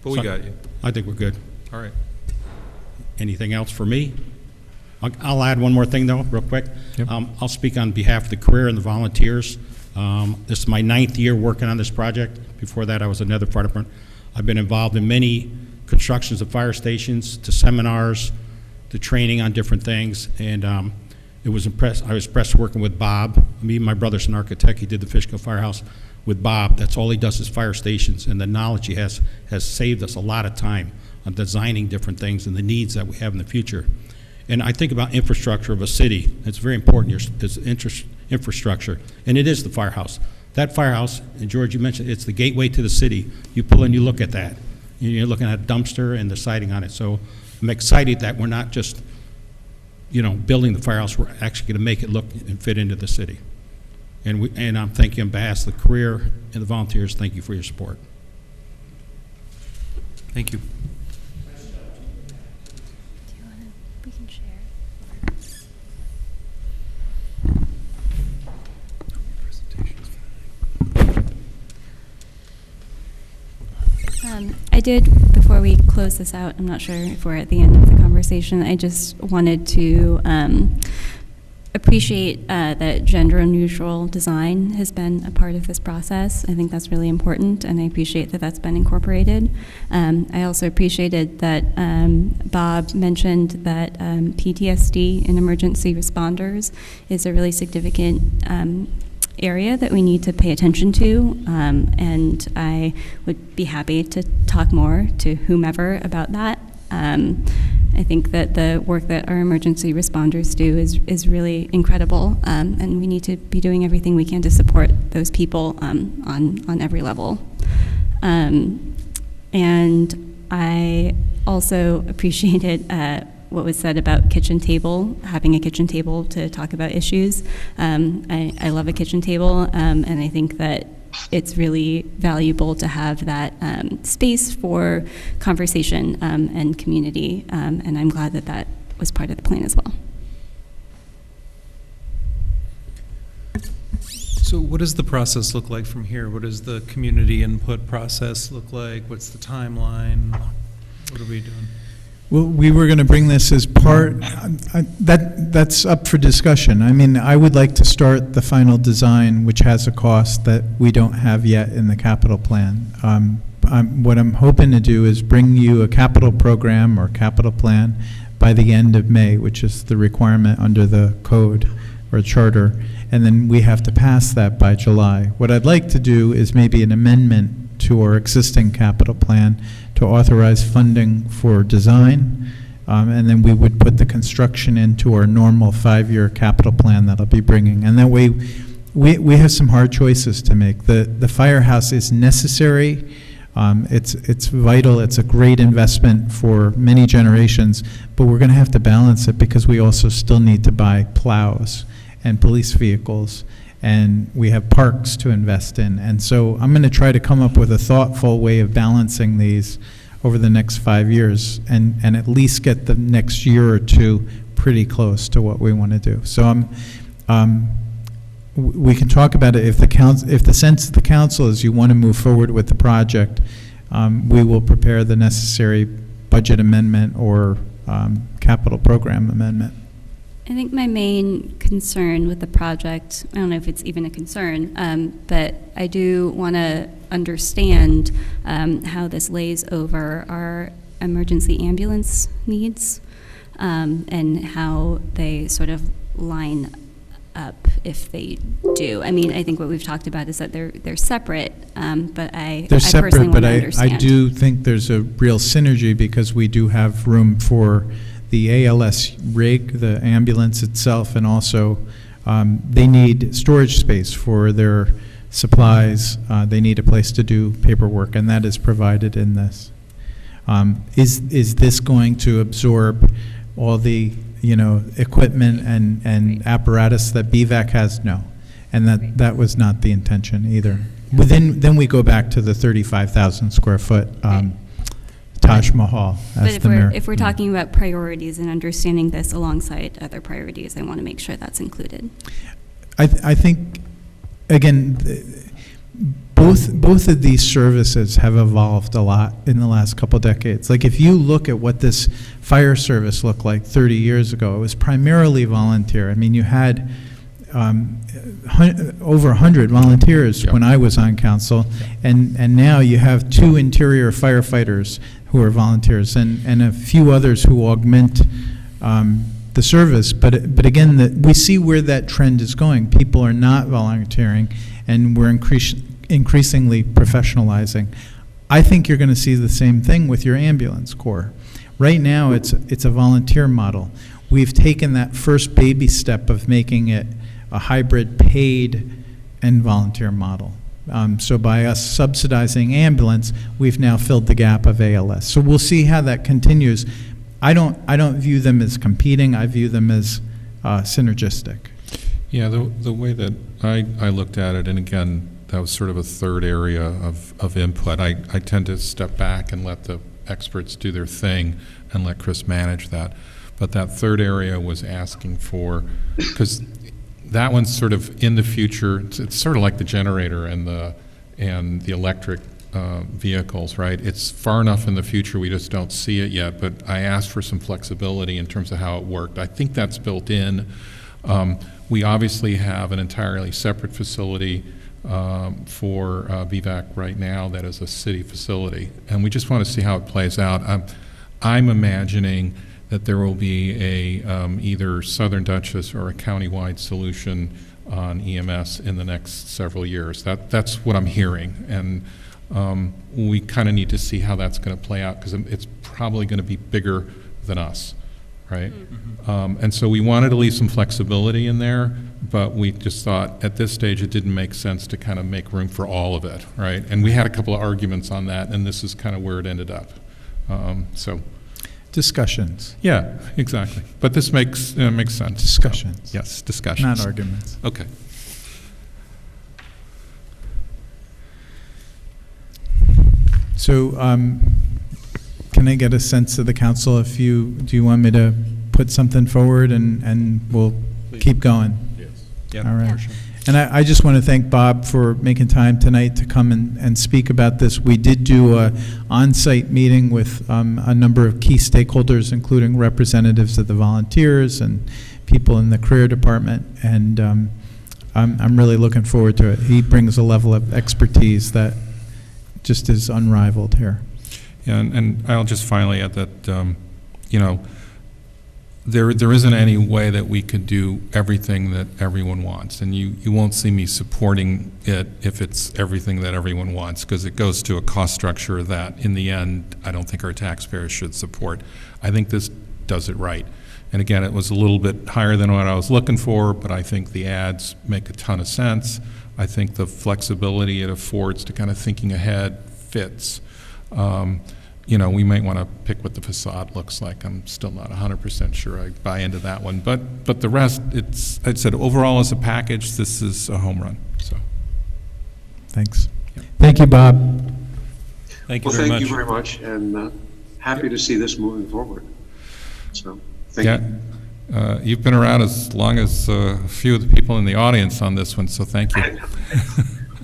A: But we got you.
G: I think we're good.
A: All right.
G: Anything else for me? I'll add one more thing, though, real quick.
A: Yep.
G: I'll speak on behalf of the career and the volunteers. This is my 9th year working on this project. Before that, I was another fire department. I've been involved in many constructions of fire stations, to seminars, to training on different things, and I was impressed working with Bob. Me and my brother's an architect. He did the Fishkill Firehouse with Bob. That's all he does is fire stations, and the knowledge he has saved us a lot of time on designing different things and the needs that we have in the future. And I think about infrastructure of a city. It's very important, it's infrastructure, and it is the firehouse. That firehouse, and George, you mentioned, it's the gateway to the city. You pull in, you look at that. You're looking at a dumpster and the siding on it. So I'm excited that we're not just, building the firehouse. We're actually going to make it look and fit into the city. And I'm thanking on behalf of the career and the volunteers. Thank you for your support.
F: Thank you.
C: We can share. I did, before we close this out, I'm not sure if we're at the end of the conversation, I just wanted to appreciate that gender-neutral design has been a part of this process. I think that's really important, and I appreciate that that's been incorporated. I also appreciated that Bob mentioned that PTSD in emergency responders is a really significant area that we need to pay attention to, and I would be happy to talk more to whomever about that. I think that the work that our emergency responders do is really incredible, and we need to be doing everything we can to support those people on every level. And I also appreciated what was said about kitchen table, having a kitchen table to talk about issues. I love a kitchen table, and I think that it's really valuable to have that space for conversation and community, and I'm glad that that was part of the plan as well.
F: So what does the process look like from here? What does the community input process look like? What's the timeline? What are we doing?
B: Well, we were going to bring this as part, that's up for discussion. I mean, I would like to start the final design, which has a cost that we don't have yet in the capital plan. What I'm hoping to do is bring you a capital program or capital plan by the end of May, which is the requirement under the code or charter, and then we have to pass that by July. What I'd like to do is maybe an amendment to our existing capital plan to authorize funding for design, and then we would put the construction into our normal 5-year capital plan that I'll be bringing. And that way, we have some hard choices to make. The firehouse is necessary. It's vital. It's a great investment for many generations, but we're going to have to balance it because we also still need to buy plows and police vehicles, and we have parks to invest in. And so I'm going to try to come up with a thoughtful way of balancing these over the next 5 years and at least get the next year or two pretty close to what we want to do. So we can talk about it. If the sense of the council is you want to move forward with the project, we will prepare the necessary budget amendment or capital program amendment.
C: I think my main concern with the project, I don't know if it's even a concern, but I do want to understand how this lays over our emergency ambulance needs and how they sort of line up if they do. I mean, I think what we've talked about is that they're separate, but I personally want to understand.
B: I do think there's a real synergy because we do have room for the ALS rig, the ambulance itself, and also they need storage space for their supplies. They need a place to do paperwork, and that is provided in this. Is this going to absorb all the equipment and apparatus that BVAC has? No, and that was not the intention either. Then we go back to the 35,000 square foot Taj Mahal as the mayor.
C: If we're talking about priorities and understanding this alongside other priorities, I want to make sure that's included.
B: I think, again, both of these services have evolved a lot in the last couple decades. Like if you look at what this fire service looked like 30 years ago, it was primarily volunteer. I mean, you had over 100 volunteers when I was on council, and now you have 2 interior firefighters who are volunteers and a few others who augment the service. But again, we see where that trend is going. People are not volunteering, and we're increasingly professionalizing. I think you're going to see the same thing with your ambulance corps. Right now, it's a volunteer model. We've taken that first baby step of making it a hybrid paid and volunteer model. So by us subsidizing ambulance, we've now filled the gap of ALS. So we'll see how that continues. I don't view them as competing. I view them as synergistic.
A: Yeah, the way that I looked at it, and again, that was sort of a third area of input. I tend to step back and let the experts do their thing and let Chris manage that. But that third area was asking for, because that one's sort of in the future. It's sort of like the generator and the electric vehicles, right? It's far enough in the future we just don't see it yet, but I asked for some flexibility in terms of how it worked. I think that's built in. We obviously have an entirely separate facility for BVAC right now that is a city facility, and we just want to see how it plays out. I'm imagining that there will be a either Southern Dutchess or a county-wide solution on EMS in the next several years. That's what I'm hearing, and we kind of need to see how that's going to play out because it's probably going to be bigger than us, right? Mm-hmm. And so we wanted to leave some flexibility in there, but we just thought at this stage it didn't make sense to kind of make room for all of it, right? And we had a couple of arguments on that, and this is kind of where it ended up.
B: Discussions.
A: Yeah, exactly. But this makes sense.
B: Discussions.
A: So, yes, discussions.
B: Not arguments.
A: Okay.
B: So can I get a sense of the council if do you want me to put something forward and we'll keep going?
E: Yes.
F: Yeah,
B: All right.
F: for sure.
B: And I just want to thank Bob for making time tonight to come and speak about this. We did do a on-site meeting with a number of key stakeholders, including representatives of the volunteers and people in the career department, and I'm really looking forward to it. He brings a level of expertise that just is unrivaled here.
A: Yeah, and I'll just finally add that, you know, there isn't any way that we could do everything that everyone wants, and you won't see me supporting it if it's everything that everyone wants, because it goes to a cost structure that, in the end, I don't think our taxpayers should support. I think this does it right. And again, it was a little bit higher than what I was looking for, but I think the ads make a ton of sense. I think the flexibility it affords to kind of thinking ahead fits. You know, we might want to pick what the facade looks like. I'm still not 100% sure I buy into that one. But the rest, I'd said overall as a package, this is a home run. So,
B: Thanks. Thank you, Bob.
F: Thank you
D: Well,
F: very
D: thank
F: much.
D: you very much, and happy to see this moving forward. So, thank you.
A: You've been around as long as a few of the people in the audience on this one, so thank you.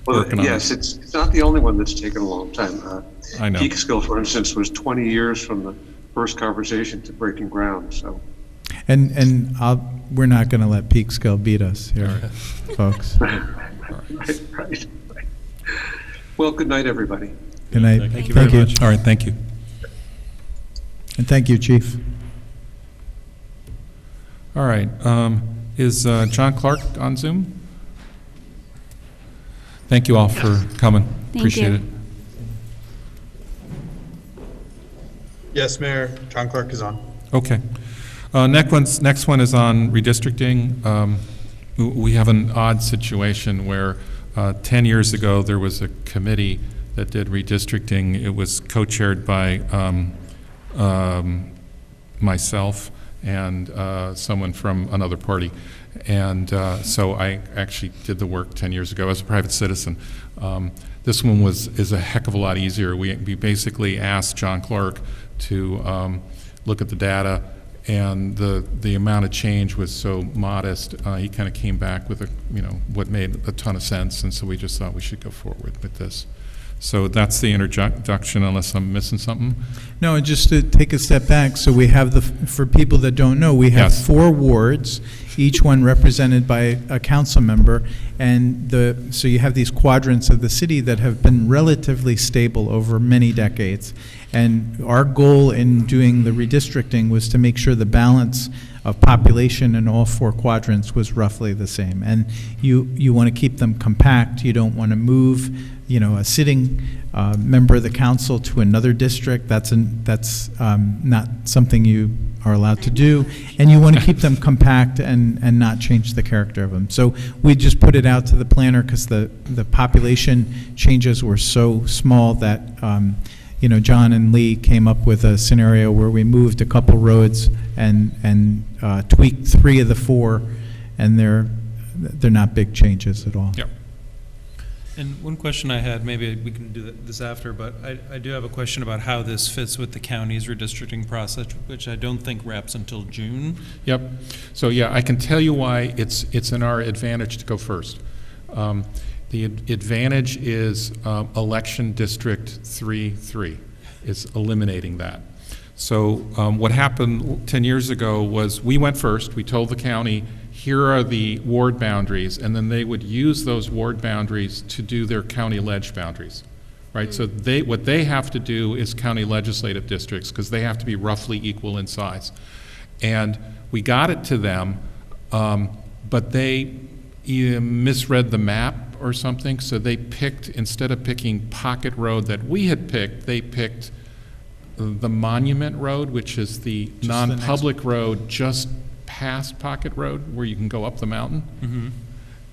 D: Well,
A: Working on
D: yes, it's not the only one that's taken a long time.
A: I know.
D: Peekskill, for instance, was 20 years from the first conversation to breaking ground, so.
B: And we're not going to let Peekskill beat us here, folks.
D: Right. Well, good night, everybody.
B: Good night.
F: Thank you very much.
A: All right, thank you.
B: And thank you, Chief.
A: All right, is John Clark on Zoom? Thank you all for coming. Appreciate
C: you.
A: it.
H: Yes, Mayor, John Clark is on.
A: Okay. Next one is on redistricting. We have an odd situation where 10 years ago there was a committee that did redistricting. It was co-chaired by myself and someone from another party. And so I actually did the work 10 years ago as a private citizen. This one is a heck of a lot easier. We basically asked John Clark to look at the data, and the amount of change was so modest. He kind of came back with what made a ton of sense, and so we just thought we should go forward with this. So that's the introduction, unless I'm missing something.
B: No, and just to take a step back, so we have for people that don't know, we have
A: Yes.
B: 4 wards, each one represented by a council member, and so you have these quadrants of the city that have been relatively stable over many decades. And our goal in doing the redistricting was to make sure the balance of population in all 4 quadrants was roughly the same. And you want to keep them compact. You don't want to move a sitting member of the council to another district. That's not something you are allowed to do. And you want to keep them compact and not change the character of them. So we just put it out to the planner because the population changes were so small that John and Lee came up with a scenario where we moved a couple roads and tweaked 3 of the 4, and they're not big changes at all.
A: Yep.
F: And one question I had, maybe we can do this after, but I do have a question about how this fits with the county's redistricting process, which I don't think wraps until June.
A: Yep. So yeah, I can tell you why it's in our advantage to go first. The advantage is election district 3-3 is eliminating that. So what happened 10 years ago was we went first. We told the county, here are the ward boundaries, and then they would use those ward boundaries to do their county ledge boundaries, right? So what they have to do is county legislative districts, because they have to be roughly equal in size. And we got it to them, but they misread the map or something, so they picked, instead of picking Pocket Road that we had picked, they picked the Monument Road, which is the non-public road just past Pocket Road, where you can go up the mountain.
F: Mm-hmm.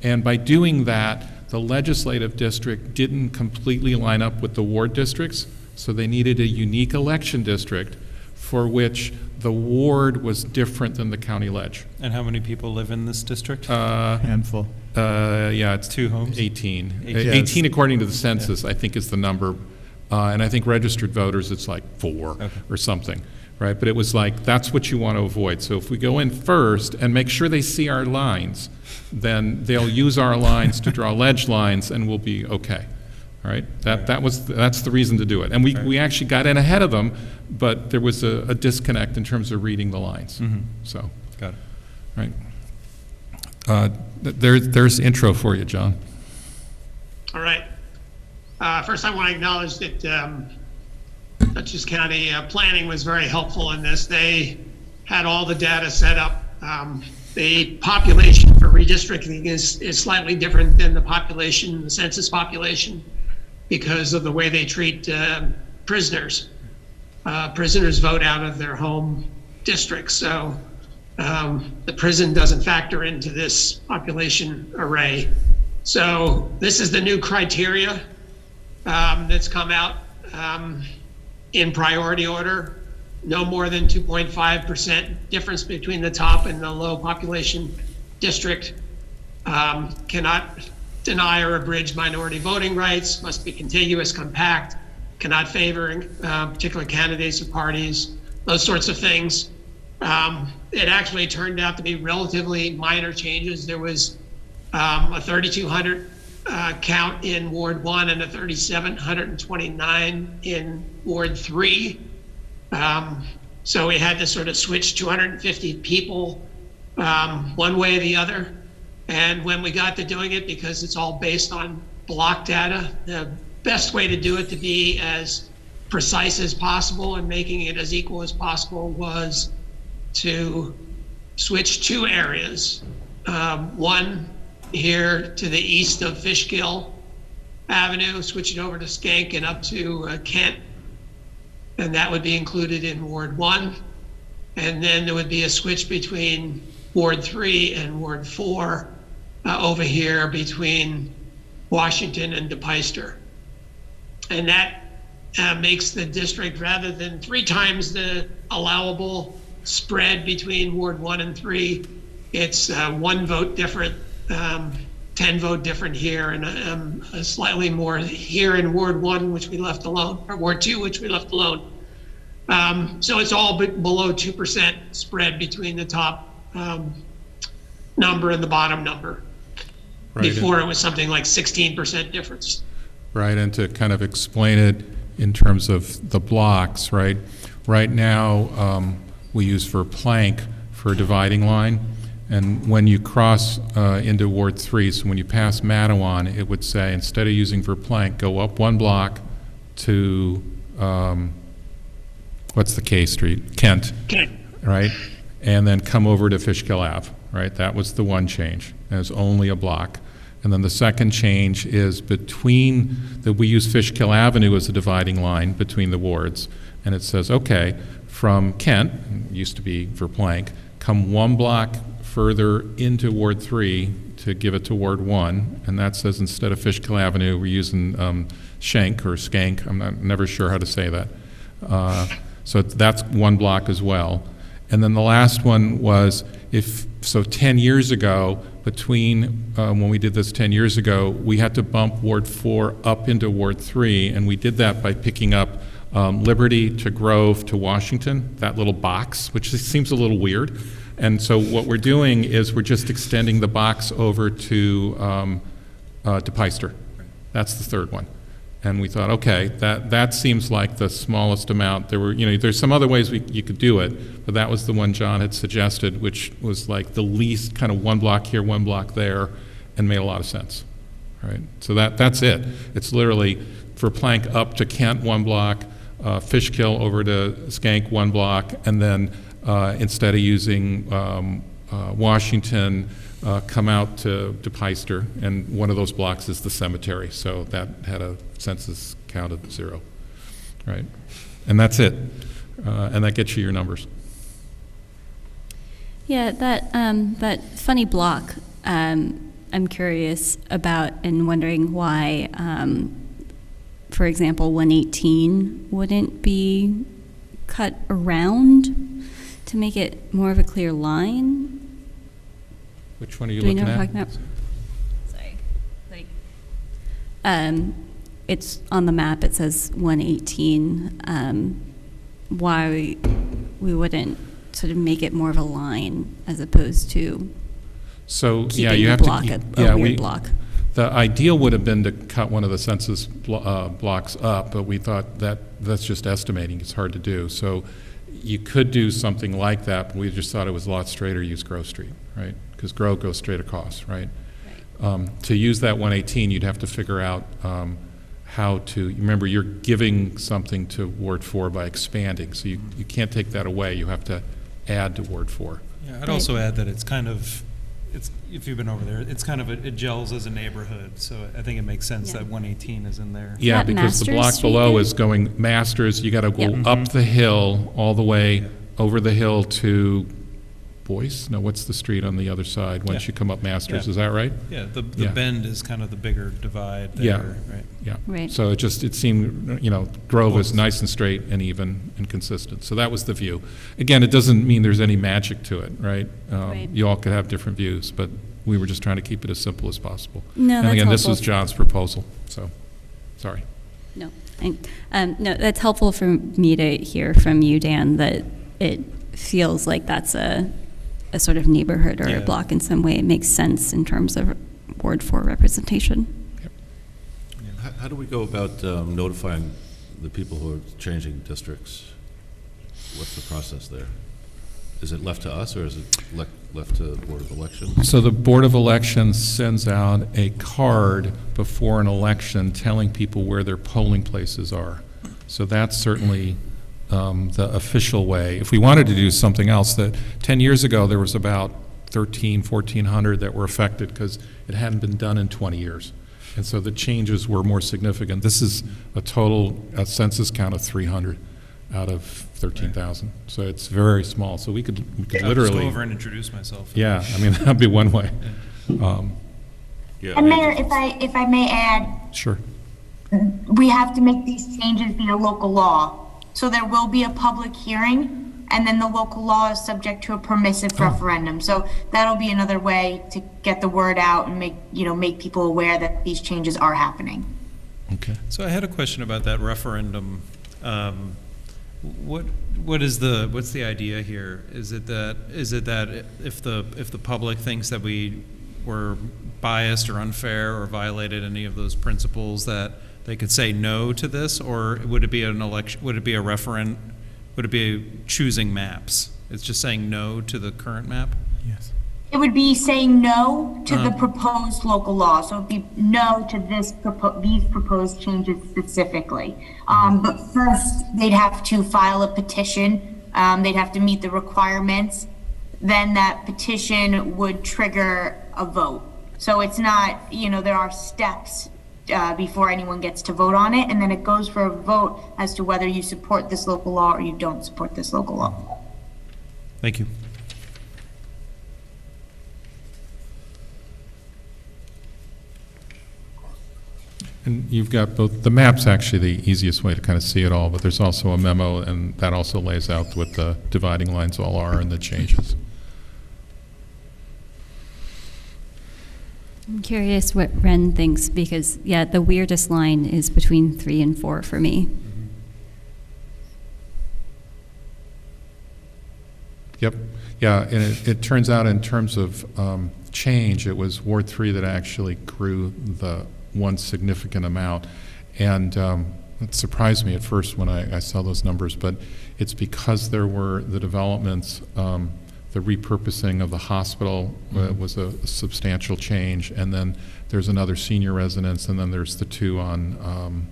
A: And by doing that, the legislative district didn't completely line up with the ward districts, so they needed a unique election district for which the ward was different than the county ledge.
F: And how many people live in this district?
B: Handful.
A: Yeah, it's
F: 2 homes?
A: 18.
F: Yes.
A: 18 according to the census, I think, is the number. And I think registered voters, it's like 4 or something, right? But it was like, that's what you want to avoid. So if we go in first and make sure they see our lines, then they'll use our lines to draw ledge lines and we'll be okay, all right? That's the reason to do it. And we actually got in ahead of them, but there was a disconnect in terms of reading the lines. So,
F: Got it.
A: right. There's intro for you, John.
I: All right. First, I want to acknowledge that Dutchess County Planning was very helpful in this. They had all the data set up. The population for redistricting is slightly different than the census population, because of the way they treat prisoners. Prisoners vote out of their home districts, so the prison doesn't factor into this population array. So this is the new criteria that's come out in priority order. No more than 2.5% difference between the top and the low population district. Cannot deny or abridge minority voting rights, must be contiguous, compact, cannot favor particular candidates or parties, those sorts of things. It actually turned out to be relatively minor changes. There was a 3,200 count in Ward 1 and a 3,729 in Ward 3. So we had to sort of switch 250 people one way or the other. And when we got to doing it, because it's all based on block data, the best way to do it to be as precise as possible and making it as equal as possible was to switch 2 areas. One here to the east of Fishkill Avenue, switch it over to Skank and up to Kent. And that would be included in Ward 1. And then there would be a switch between Ward 3 and Ward 4 over here between Washington and DePeyster. And that makes the district, rather than 3 times the allowable spread between Ward 1 and 3, it's 1 vote different, 10 vote different here, and slightly more here in Ward 1, which we left alone, or Ward 2, which we left alone. So it's all below 2% spread between the top number and the bottom number.
A: Right.
I: Before it was something like 16% difference.
A: Right, and to kind of explain it in terms of the blocks, right? Right now, we use Verplank for a dividing line, and when you cross into Ward 3, so when you pass Mattawan, it would say, instead of using Verplank, go up 1 block to, what's the K street? Kent, right? And then come over to Fishkill Ave, right? That was the one change, and it's only a block. And then the second change is we use Fishkill Avenue as a dividing line between the wards. And it says, okay, from Kent, used to be Verplank, come 1 block further into Ward 3 to give it to Ward 1. And that says instead of Fishkill Avenue, we're using Shank or Skank. I'm never sure how to say that. So that's 1 block as well. And then the last one was, 10 years ago, when we did this 10 years ago, we had to bump Ward 4 up into Ward 3, and we did that by picking up Liberty to Grove to Washington, that little box, which seems a little weird. And so what we're doing is we're just extending the box over to DePeyster. That's the 3rd one. And we thought, okay, that seems like the smallest amount. There's some other ways you could do it, but that was the one John had suggested, which was like the least, kind of 1 block here, 1 block there, and made a lot of sense, right? So that's it. It's literally Verplank up to Kent 1 block, Fishkill over to Skank 1 block, and then instead of using Washington, come out to DePeyster, and one of those blocks is the cemetery, so that had a census count of 0, right? And that's it, and that gets you your numbers.
C: Yeah, that funny block, I'm curious about and wondering why, for example, 118 wouldn't be cut around to make it more of a clear line.
A: Which one are you
C: Do we
A: looking
C: know what
A: at?
C: I'm talking about? Sorry. it's on the map, it says 118, why we wouldn't sort of make it more of a line as opposed to
A: So, yeah,
C: keeping
A: you
C: the
A: have
C: block
A: to,
C: a weird block.
A: the ideal would have been to cut one of the census blocks up, but we thought that's just estimating. It's hard to do. So you could do something like that, but we just thought it was a lot straighter to use Grove Street, right? Because Grove goes straight across, right? To use that 118, you'd have to figure out how to, remember, you're giving something to Ward 4 by expanding, so you can't take that away. You have to add to Ward 4.
F: Yeah, I'd also add that it's kind of, if you've been over there, it's kind of, it gels as a neighborhood, so I think it makes sense that 118 is in there.
A: Yeah,
C: that
A: because the
C: Masters
A: block
C: Street
A: below
C: there?
A: is going Masters, you gotta go
C: Yep.
A: up the hill, all the way over the hill to Boyce? No, what's the street on the other side, once
F: Yeah.
A: you come up Masters,
F: Yeah.
A: is that right?
F: Yeah, the
A: Yeah.
F: bend is kind of the bigger divide
A: Yeah.
F: there, right?
A: Yeah.
C: Right.
A: So it seemed, Grove is nice and straight and even and consistent. So that was the view. Again, it doesn't mean there's any magic to it, right?
C: Right.
A: You all could have different views, but we were just trying to keep it as simple as possible.
C: No,
A: And
C: that's
A: again, this was
C: helpful.
A: John's proposal, so, sorry.
C: No, no, that's helpful for me to hear from you, Dan, that it feels like that's a sort of neighborhood or
F: Yeah.
C: a block in some way. It makes sense in terms of Ward 4 representation.
E: How do we go about notifying the people who are changing districts? What's the process there? Is it left to us, or is it left to the Board of Elections?
A: So the Board of Elections sends out a card before an election telling people where their polling places are. So that's certainly the official way. If we wanted to do something else, that 10 years ago there was about 1,400 that were affected because it hadn't been done in 20 years. And so the changes were more significant. This is a total census count of 300 out of 13,000. So it's very small. So we could
F: I'll just
A: literally.
F: go over and introduce myself.
A: Yeah, I mean, that'd be one way.
E: Yeah,
J: And Mayor, if I may add,
A: Sure.
J: we have to make these changes via local law. So there will be a public hearing, and then the local law is subject to a permissive referendum. So that'll be another way to get the word out and make people aware that these changes are happening.
A: Okay.
F: So I had a question about that referendum. What's the idea here? Is it that if the public thinks that we were biased or unfair or violated any of those principles, that they could say no to this, or would it be an election? Would it be a referendum? Would it be choosing maps? It's just saying no to the current map?
A: Yes.
J: It would be saying no to the proposed local law. So it'd be no to these proposed changes specifically. But first, they'd have to file a petition. They'd have to meet the requirements. Then that petition would trigger a vote. So it's not, there are steps before anyone gets to vote on it. And then it goes for a vote as to whether you support this local law or you don't support this local law.
F: Thank you.
A: And you've got both, the map's actually the easiest way to kind of see it all, but there's also a memo, and that also lays out what the dividing lines all are and the changes.
C: I'm curious what Wren thinks, because, yeah, the weirdest line is between 3 and 4 for me.
A: Yep. Yeah, and it turns out in terms of change, it was Ward 3 that actually grew the one significant amount. And it surprised me at first when I saw those numbers, but it's because there were the developments, the repurposing of the hospital was a substantial change, and then there's another senior residence, and then there's the two on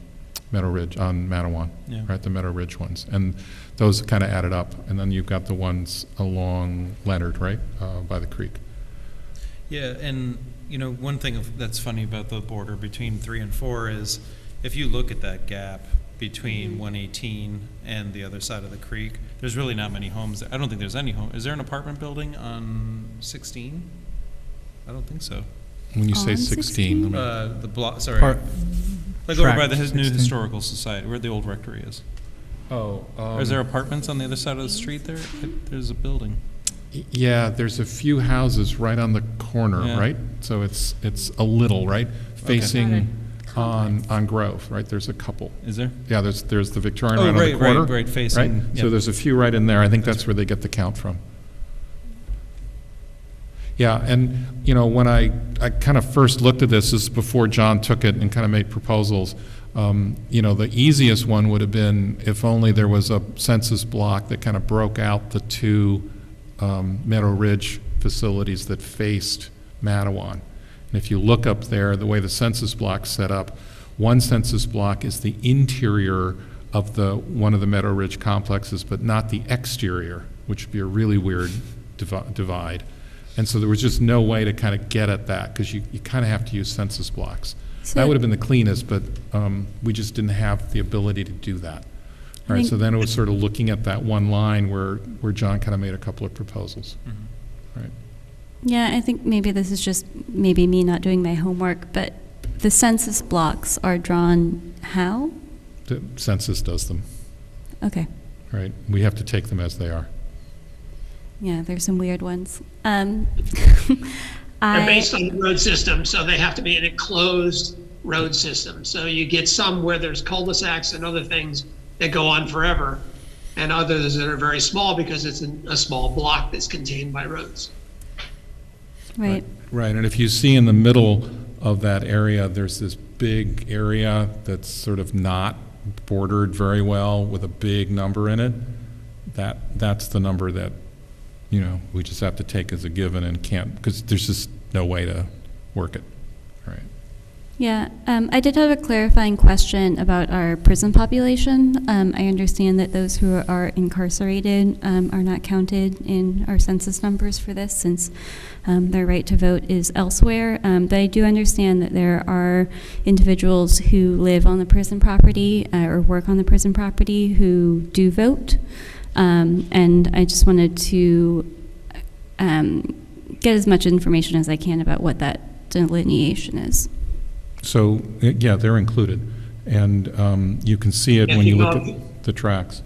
A: Meadow Ridge, on Matawan,
F: Yeah.
A: right, the Meadow Ridge ones. And those kind of added up, and then you've got the ones along Leonard, right, by the creek.
F: Yeah, and one thing that's funny about the border between 3 and 4 is if you look at that gap between 118 and the other side of the creek, there's really not many homes there. I don't think there's any home. Is there an apartment building on 16? I don't think so.
A: When you say
C: On
A: 16, let me-
F: The block, sorry.
B: Part-
F: Like over by
B: tract
F: the new
B: 16.
F: historical society, where the old rectory is.
A: oh,
F: Or is there apartments on the other side of the street there? There's a building.
A: yeah, there's a few houses right on the corner,
F: Yeah.
A: right? So it's a little, right? Facing on Grove, right? There's a couple.
F: Is there?
A: Yeah, there's the Victorian
F: Oh,
A: right on the corner.
F: right, facing.
A: Right?
F: Yeah.
A: So there's a few right in there. I think that's where they get the count from. Yeah, and, you know, when I kind of first looked at this is before John took it and kind of made proposals. You know, the easiest one would have been if only there was a census block that kind of broke out the two Meadow Ridge facilities that faced Mattawan. And if you look up there, the way the census block's set up, one census block is the interior of one of the Meadow Ridge complexes, but not the exterior, which would be a really weird divide. And so there was just no way to kind of get at that, because you kind of have to use census blocks.
C: So
A: that would have been the cleanest, but we just didn't have the ability to do that. All right, so then it was sort of looking at that one line where John kind of made a couple of proposals. Right.
C: Yeah, I think maybe this is just maybe me not doing my homework, but the census blocks are drawn how?
A: The census does them.
C: Okay.
A: Right. We have to take them as they are.
C: Yeah, there's some weird ones.
I: They're based on the road system, so they have to be an enclosed road system. So you get some where there's cul-de-sacs and other things that go on forever, and others that are very small because it's a small block that's contained by roads.
C: Right.
A: Right, and if you see in the middle of that area, there's this big area that's sort of not bordered very well with a big number in it. That's the number that, you know, we just have to take as a given and can't, because there's just no way to work it. Right.
C: Yeah, I did have a clarifying question about our prison population. I understand that those who are incarcerated are not counted in our census numbers for this, since their right to vote is elsewhere. But I do understand that there are individuals who live on the prison property or work on the prison property who do vote. And I just wanted to get as much information as I can about what that delineation is.
A: So, yeah, they're included. And you can see it when you look at the tracks.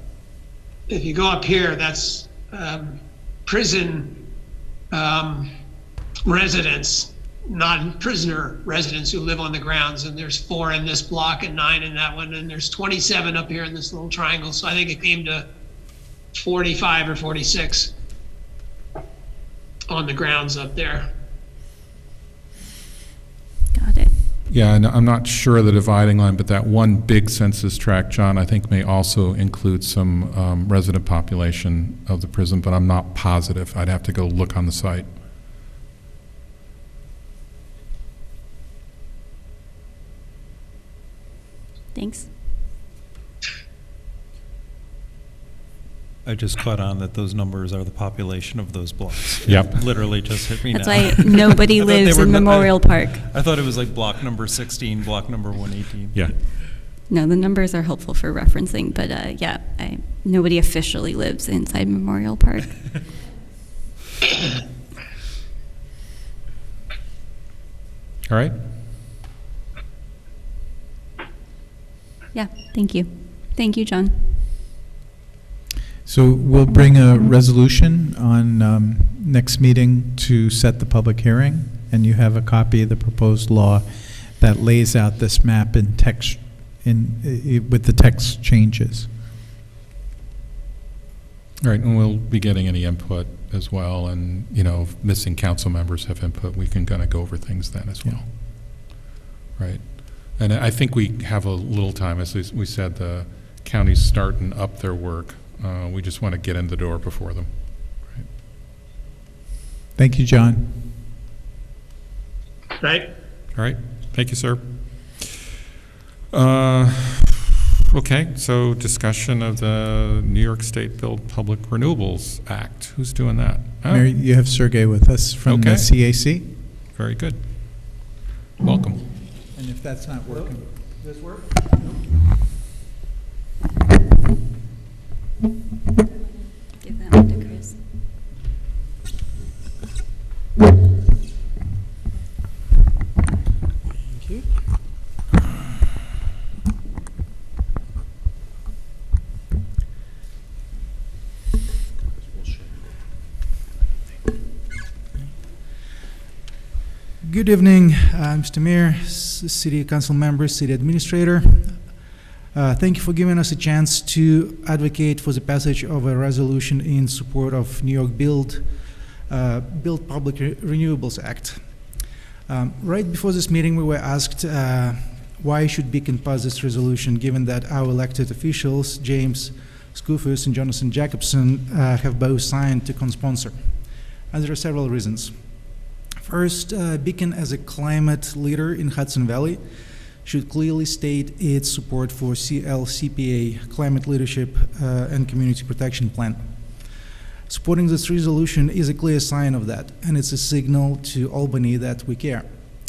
I: If you go up here, that's prison residents, non-prisoner residents who live on the grounds, and there's 4 in this block and 9 in that one, and there's 27 up here in this little triangle. So I think it came to 45 or 46 on the grounds up there.
C: Got it.
A: Yeah, and I'm not sure of the dividing line, but that one big census tract, John, I think may also include some resident population of the prison, but I'm not positive. I'd have to go look on the site.
C: Thanks.
F: I just caught on that those numbers are the population of those blocks.
A: Yep.
F: It literally just hit me
C: That's
F: now.
C: why nobody
F: I thought they
C: lives
F: were
C: in
F: not-
C: Memorial Park.
F: I thought it was like block number 16, block number 118.
A: Yeah.
C: No, the numbers are helpful for referencing, but yeah, nobody officially lives inside Memorial Park.
A: All right.
C: Yeah, thank you. Thank you, John.
B: So we'll bring a resolution on next meeting to set the public hearing, and you have a copy of the proposed law that lays out this map in text, with the text changes.
A: All right, and we'll be getting any input as well, and, you know, if missing council members have input, we can kind of go over things then as well. Right. And I think we have a little time. As we said, the county's starting up their work. We just want to get in the door before them. Right.
B: Thank you, John.
I: Right?
A: All right. Thank you, sir. Okay, so discussion of the New York State Build Public Renewables Act. Who's doing that? Oh,
B: Mary, you have Sergey with us from the CAC.
A: very good. Welcome.
B: And if that's not working.
I: Does this work?
C: Give that one to Chris.
F: Thank you.
K: Good evening, Mr. Mayor, City Council members, City Administrator. Thank you for giving us a chance to advocate for the passage of a resolution in support of New York Build Public Renewables Act. Right before this meeting, we were asked why should Beacon pass this resolution, given that our elected officials, James Skoufis and Jonathan Jacobson, have both signed to co-sponsor. And there are several reasons. First, Beacon, as a climate leader in Hudson Valley, should clearly state its support for CLCPA, Climate Leadership and Community Protection Plan. Supporting this resolution is a clear sign of that, and it's a signal to Albany that we care.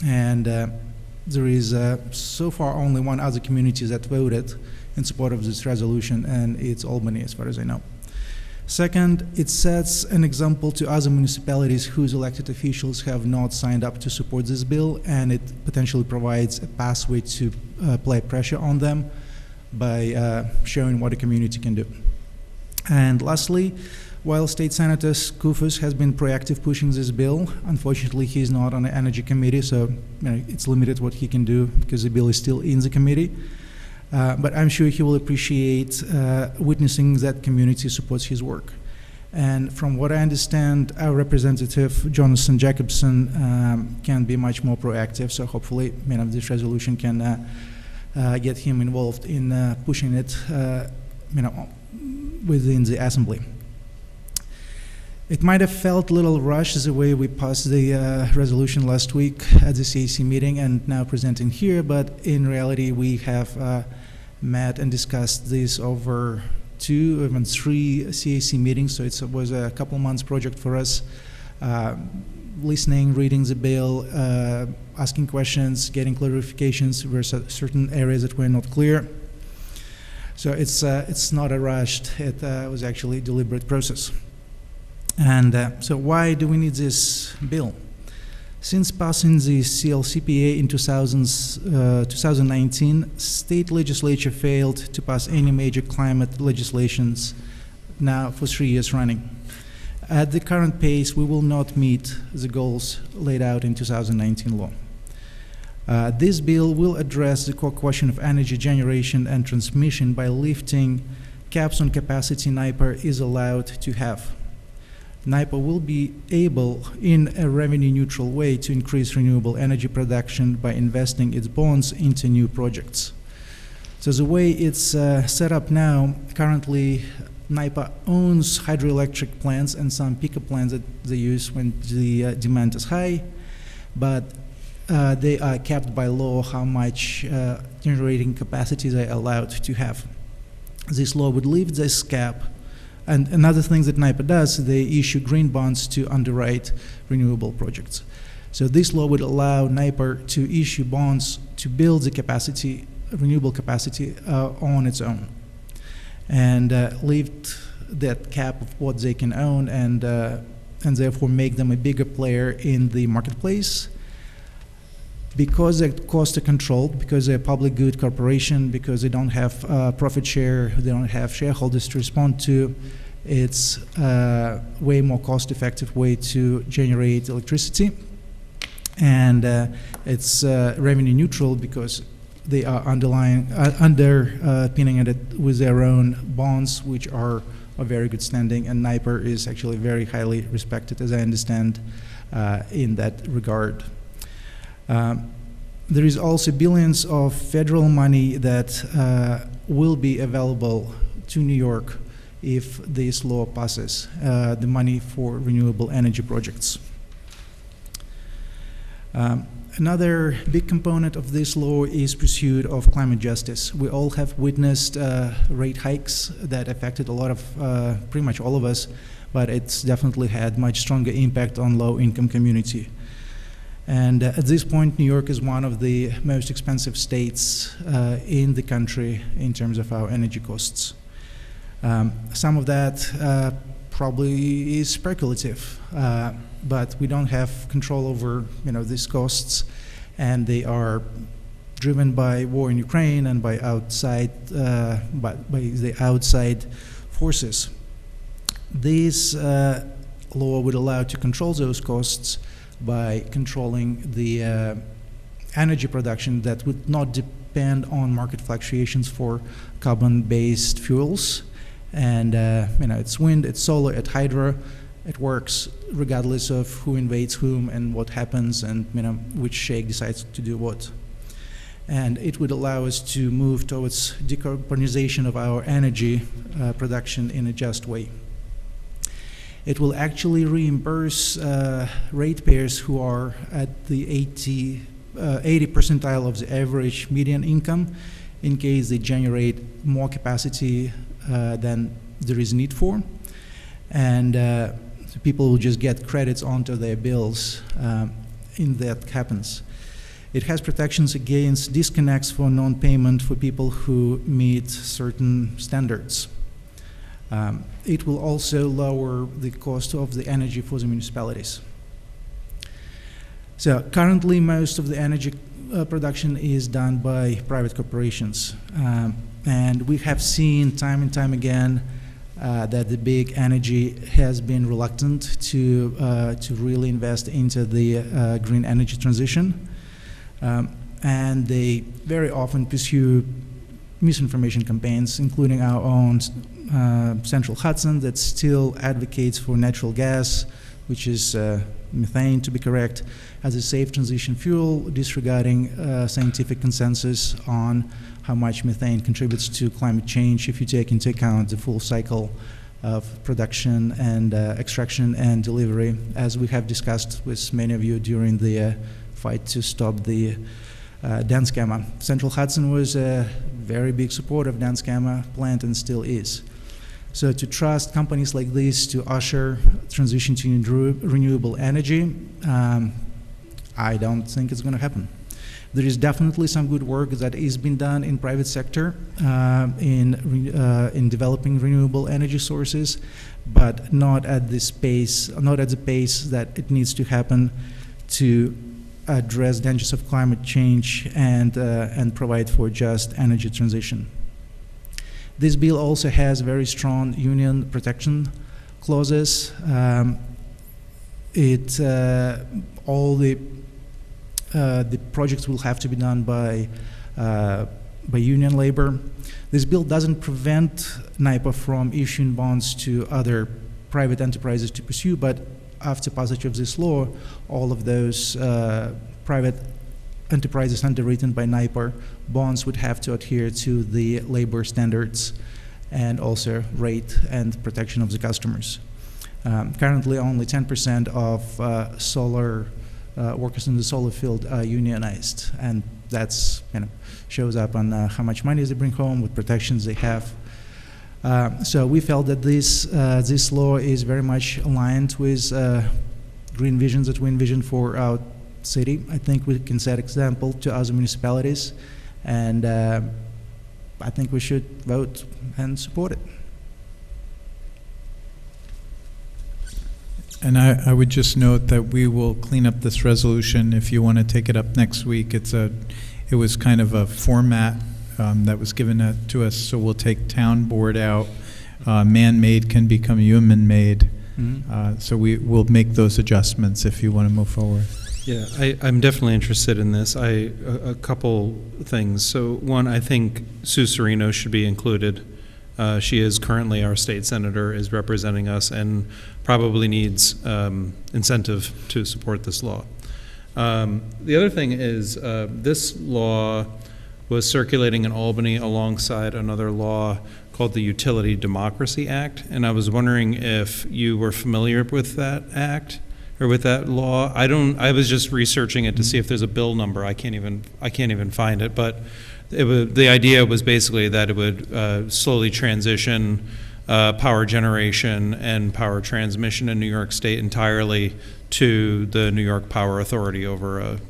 K: And there is so far only one other community that voted in support of this resolution, and it's Albany, as far as I know. Second, it sets an example to other municipalities whose elected officials have not signed up to support this bill, and it potentially provides a pathway to apply pressure on them by showing what a community can do. And lastly, while State Senator Skoufis has been proactive pushing this bill, unfortunately he's not on the Energy Committee, so it's limited what he can do because the bill is still in the committee. But I'm sure he will appreciate witnessing that community supports his work. And from what I understand, our representative, Jonathan Jacobson, can be much more proactive, so hopefully this resolution can get him involved in pushing it within the Assembly. It might have felt a little rushed the way we passed the resolution last week at the CAC meeting and now presenting here, but in reality we have met and discussed this over 2, even 3 CAC meetings, so it was a couple months project for us. Listening, reading the bill, asking questions, getting clarifications. There were certain areas that were not clear. So it's not a rushed, it was actually a deliberate process. And so why do we need this bill? Since passing the CLCPA in 2019, state legislature failed to pass any major climate legislations now for 3 years running. At the current pace, we will not meet the goals laid out in 2019 law. This bill will address the core question of energy generation and transmission by lifting caps on capacity NYPA is allowed to have. NYPA will be able, in a revenue-neutral way, to increase renewable energy production by investing its bonds into new projects. So the way it's set up now, currently NYPA owns hydroelectric plants and some pickup plants that they use when the demand is high, but they are capped by law how much generating capacity they are allowed to have. This law would lift this cap. And another thing that NYPA does, they issue green bonds to underwrite renewable projects. So this law would allow NYPA to issue bonds to build the capacity, renewable capacity on its own, and lift that cap of what they can own, and therefore make them a bigger player in the marketplace. Because their costs are controlled, because they're a public good corporation, because they don't have profit share, they don't have shareholders to respond to, it's a way more cost-effective way to generate electricity. And it's revenue neutral because they are underpinning it with their own bonds, which are of very good standing, and NYPA is actually very highly respected, as I understand, in that regard. There is also billions of federal money that will be available to New York if this law passes, the money for renewable energy projects. Another big component of this law is pursuit of climate justice. We all have witnessed rate hikes that affected a lot of, pretty much all of us, but it's definitely had much stronger impact on low-income community. And at this point, New York is one of the most expensive states in the country in terms of our energy costs. Some of that probably is speculative, but we don't have control over these costs, and they are driven by war in Ukraine and by the outside forces. This law would allow to control those costs, by controlling the energy production that would not depend on market fluctuations for carbon-based fuels. And it's wind, it's solar, it's hydro. It works regardless of who invades whom and what happens, and which sheikh decides to do what. And it would allow us to move towards decarbonization of our energy production in a just way. It will actually reimburse ratepayers who are at the 80 percentile of the average median income in case they generate more capacity than there is need for. And so people will just get credits onto their bills in that happens. It has protections against disconnects for non-payment for people who meet certain standards. It will also lower the cost of the energy for the municipalities. So currently most of the energy production is done by private corporations. And we have seen time and time again that the big energy has been reluctant to really invest into the green energy transition. And they very often pursue misinformation campaigns, including our own Central Hudson, that still advocates for natural gas, which is methane to be correct, as a safe transition fuel, disregarding scientific consensus on how much methane contributes to climate change if you take into account the full cycle of production and extraction and delivery, as we have discussed with many of you during the fight to stop the dance camera. Central Hudson was a very big supporter of dance camera plant and still is. So to trust companies like this to usher transition to renewable energy, I don't think it's going to happen. There is definitely some good work that is being done in private sector in developing renewable energy sources, but not at this pace, not at the pace that it needs to happen to address dangers of climate change and provide for just energy transition. This bill also has very strong union protection clauses. All the projects will have to be done by union labor. This bill doesn't prevent NYPA from issuing bonds to other private enterprises to pursue, but after passage of this law, all of those private enterprises underwritten by NYPA bonds would have to adhere to the labor standards and also rate and protection of the customers. Currently, only 10% of solar workers in the solar field are unionized, and that's shows up on how much money they bring home, what protections they have. So we felt that this law is very much aligned with green visions that we envision for our city. I think we can set example to other municipalities, and I think we should vote and support it.
B: And I would just note that we will clean up this resolution if you want to take it up next week. It was kind of a format that was given to us, so we'll take town board out. Man-made can become human-made. Mm-hmm. So will make those adjustments if you want to move forward.
F: Yeah, I'm definitely interested in this. A couple things. So one, I think Sue Serino should be included. She is currently our state senator, is representing us, and probably needs incentive to support this law. The other thing is this law was circulating in Albany alongside another law called the Utility Democracy Act, and I was wondering if you were familiar with that act or with that law. I was just researching it to see if there's a bill number. I can't even find it, but the idea was basically that it would slowly transition power generation and power transmission in New York State entirely to the New York Power Authority over a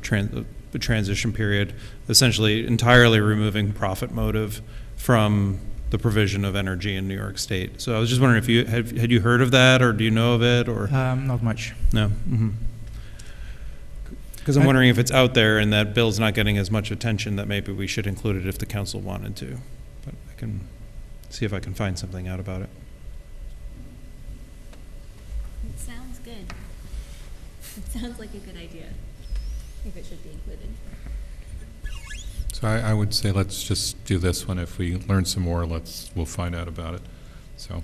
F: transition period, essentially entirely removing profit motive from the provision of energy in New York State. So I was just wondering if you had you heard of that, or do you know of it, or
K: not much.
F: No. Because I'm wondering if it's out there and that bill's not getting as much attention that maybe we should include it if the council wanted to. But I can see if I can find something out about it.
C: It sounds good. It sounds like a good idea, if it should be included.
A: So I would say let's just do this one. If we learn some more, we'll find out about it. So,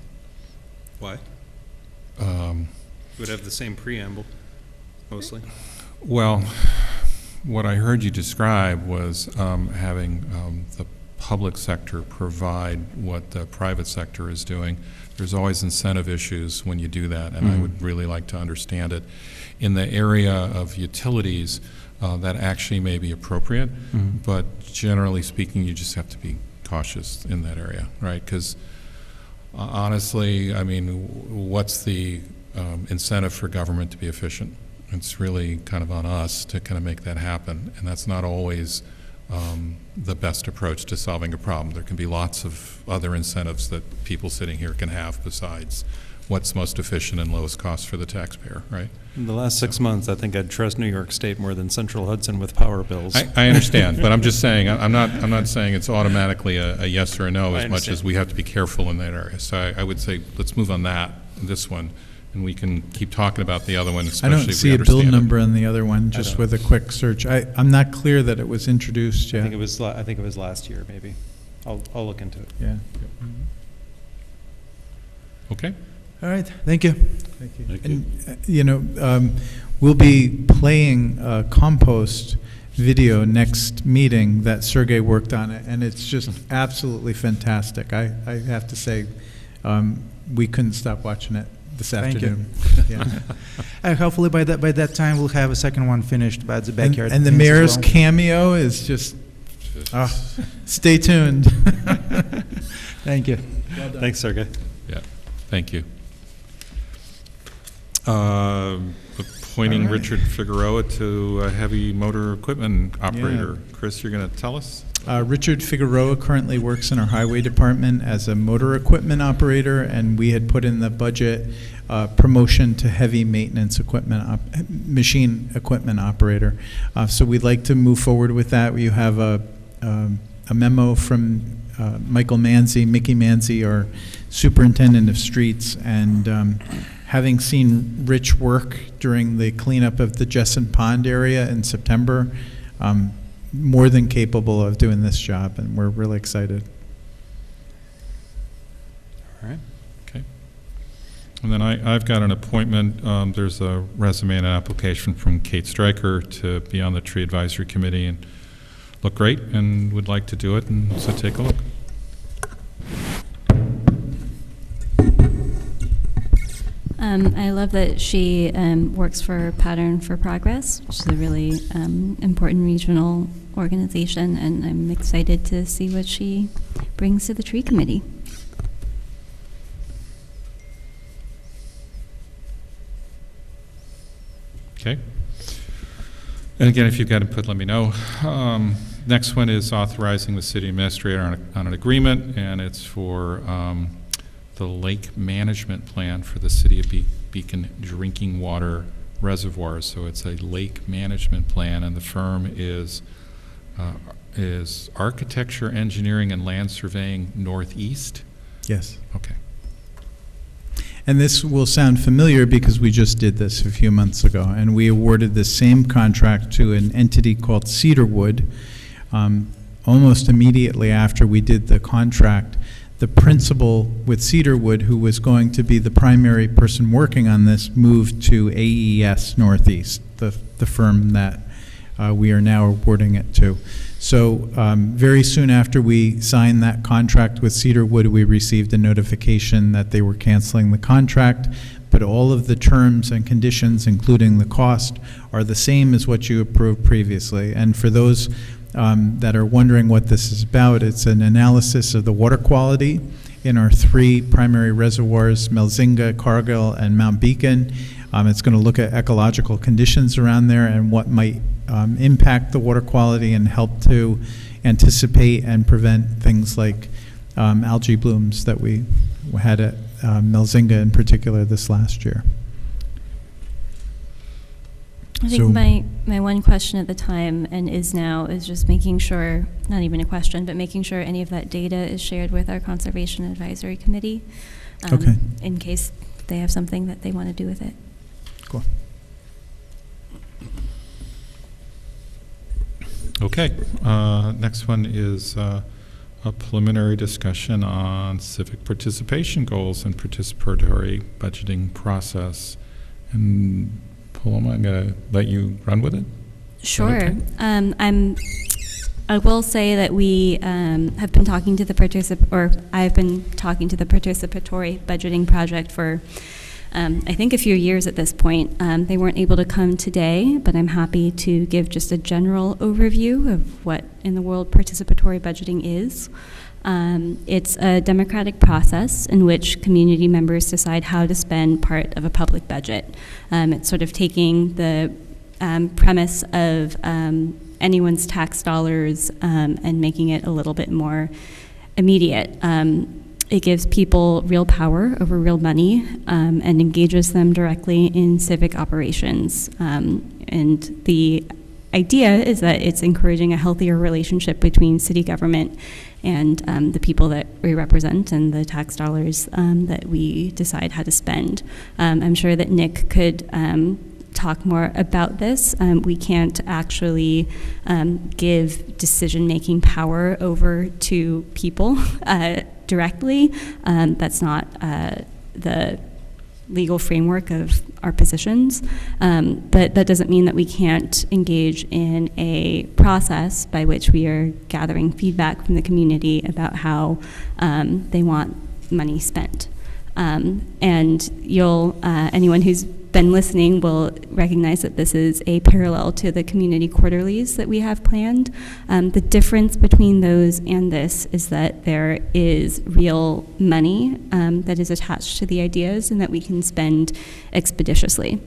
F: Why?
A: um,
F: It would have the same preamble, mostly.
A: well, what I heard you describe was having the public sector provide what the private sector is doing. There's always incentive issues when you do that, and I would really like to understand it. In the area of utilities, that actually may be appropriate, but generally speaking, you just have to be cautious in that area, right? Because honestly, I mean, what's the incentive for government to be efficient? It's really kind of on us to kind of make that happen, and that's not always the best approach to solving a problem. There can be lots of other incentives that people sitting here can have besides what's most efficient and lowest cost for the taxpayer, right?
F: In the last 6 months, I think I'd trust New York State more than Central Hudson with power bills.
A: I understand, but I'm just saying, I'm not saying it's automatically a yes or a no as much as we have to be careful in that area. So I would say, let's move on this one, and we can keep talking about the other one,
B: I
A: especially
B: don't
A: if
B: see
A: we
B: a bill
A: understand it.
B: number on the other one, just
F: don't.
B: with a quick search. I'm not clear that it was introduced
F: I
B: yet.
F: think it was last year, maybe. I'll look into it.
B: Yeah.
A: Okay.
K: All right, thank you.
B: Thank you.
E: Thank you.
B: And, you know, we'll be playing a compost video next meeting that Sergey worked on it, and it's just absolutely fantastic. I have to say, we couldn't stop watching it this
K: Thank you.
B: afternoon. Yeah.
K: Hopefully by that time, we'll have a second one finished about the backyard.
B: And the
K: things as
B: mayor's
K: well.
B: cameo is just, stay tuned.
K: Thank you.
F: Thanks, Sergey.
A: Yeah, thank you. Appointing
B: All right.
A: Richard Figueroa to a heavy motor equipment operator. Chris, you're going to tell us?
B: Richard Figueroa currently works in our highway department as a motor equipment operator, and we had put in the budget promotion to heavy maintenance equipment, machine equipment operator. So we'd like to move forward with that. You have a memo from Michael Manzi, Mickey Manzi, our superintendent of streets, and having seen Rich work during the cleanup of the Jessen Pond area in September, more than capable of doing this job, and we're really excited.
F: All right.
A: Okay. And then I've got an appointment. There's a resume and an application from Kate Stryker to be on the Tree Advisory Committee, and look great, and would like to do it, and so take a look.
C: I love that she works for Pattern for Progress, which is a really important regional organization, and I'm excited to see what she brings to the tree committee.
A: Okay. And again, if you've got input, let me know. Next one is authorizing the city administrator on an agreement, and it's for the lake management plan for the city of Beacon drinking water reservoirs. So it's a lake management plan, and the firm is Architecture, Engineering, and Land Surveying Northeast.
B: Yes.
A: Okay.
B: And this will sound familiar because we just did this a few months ago, and we awarded the same contract to an entity called Cedarwood. Almost immediately after we did the contract, the principal with Cedarwood, who was going to be the primary person working on this, moved to AES Northeast, the firm that we are now awarding it to. So very soon after we signed that contract with Cedarwood, we received a notification that they were canceling the contract, but all of the terms and conditions, including the cost, are the same as what you approved previously. And for those that are wondering what this is about, it's an analysis of the water quality in our three primary reservoirs, Melzinga, Cargill, and Mount Beacon. It's going to look at ecological conditions around there and what might impact the water quality and help to anticipate and prevent things like algae blooms that we had at Melzinga in particular this last year.
C: I think my one question at the time, and is now, is just making sure, not even a question, but making sure any of that data is shared with our Conservation Advisory Committee,
B: Okay.
C: in case they have something that they want to do with it.
B: Cool.
A: Okay, next one is a preliminary discussion on civic participation goals and participatory budgeting process. And Paloma, I'm going to let you run with it.
C: Sure.
A: Okay.
C: I will say that we have been talking to the I've been talking to the participatory budgeting project for I think a few years at this point. They weren't able to come today, but I'm happy to give just a general overview of what in the world participatory budgeting is. It's a democratic process in which community members decide how to spend part of a public budget. It's sort of taking the premise of anyone's tax dollars and making it a little bit more immediate. It gives people real power over real money and engages them directly in civic operations. And the idea is that it's encouraging a healthier relationship between city government and the people that we represent and the tax dollars that we decide how to spend. I'm sure that Nick could talk more about this. We can't actually give decision-making power over to people directly. That's not the legal framework of our positions, but that doesn't mean that we can't engage in a process by which we are gathering feedback from the community about how they want money spent. And anyone who's been listening will recognize that this is a parallel to the community quarterlies that we have planned. The difference between those and this is that there is real money that is attached to the ideas and that we can spend expeditiously.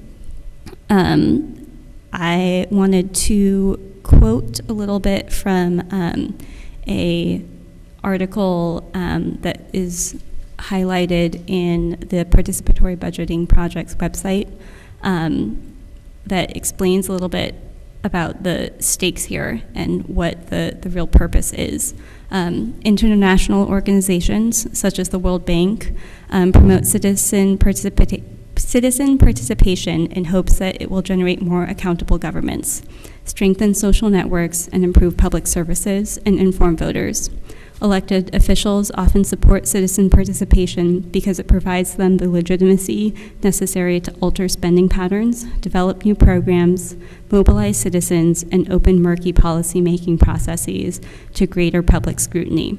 C: I wanted to quote a little bit from a article that is highlighted in the Participatory Budgeting Project's website that explains a little bit about the stakes here and what the real purpose is. International organizations such as the World Bank promote citizen participation in hopes that it will generate more accountable governments, strengthen social networks, and improve public services and inform voters. Elected officials often support citizen participation because it provides them the legitimacy necessary to alter spending patterns, develop new programs, mobilize citizens, and open murky policy-making processes to greater public scrutiny.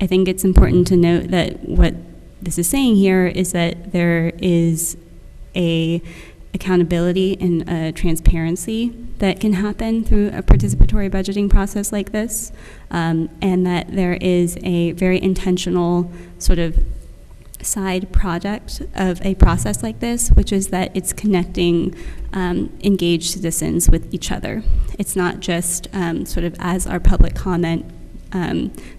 C: I think it's important to note that what this is saying here is that there is a accountability and a transparency that can happen through a participatory budgeting process like this, and that there is a very intentional sort of side project of a process like this, which is that it's connecting engaged citizens with each other. It's not just sort of as our public comment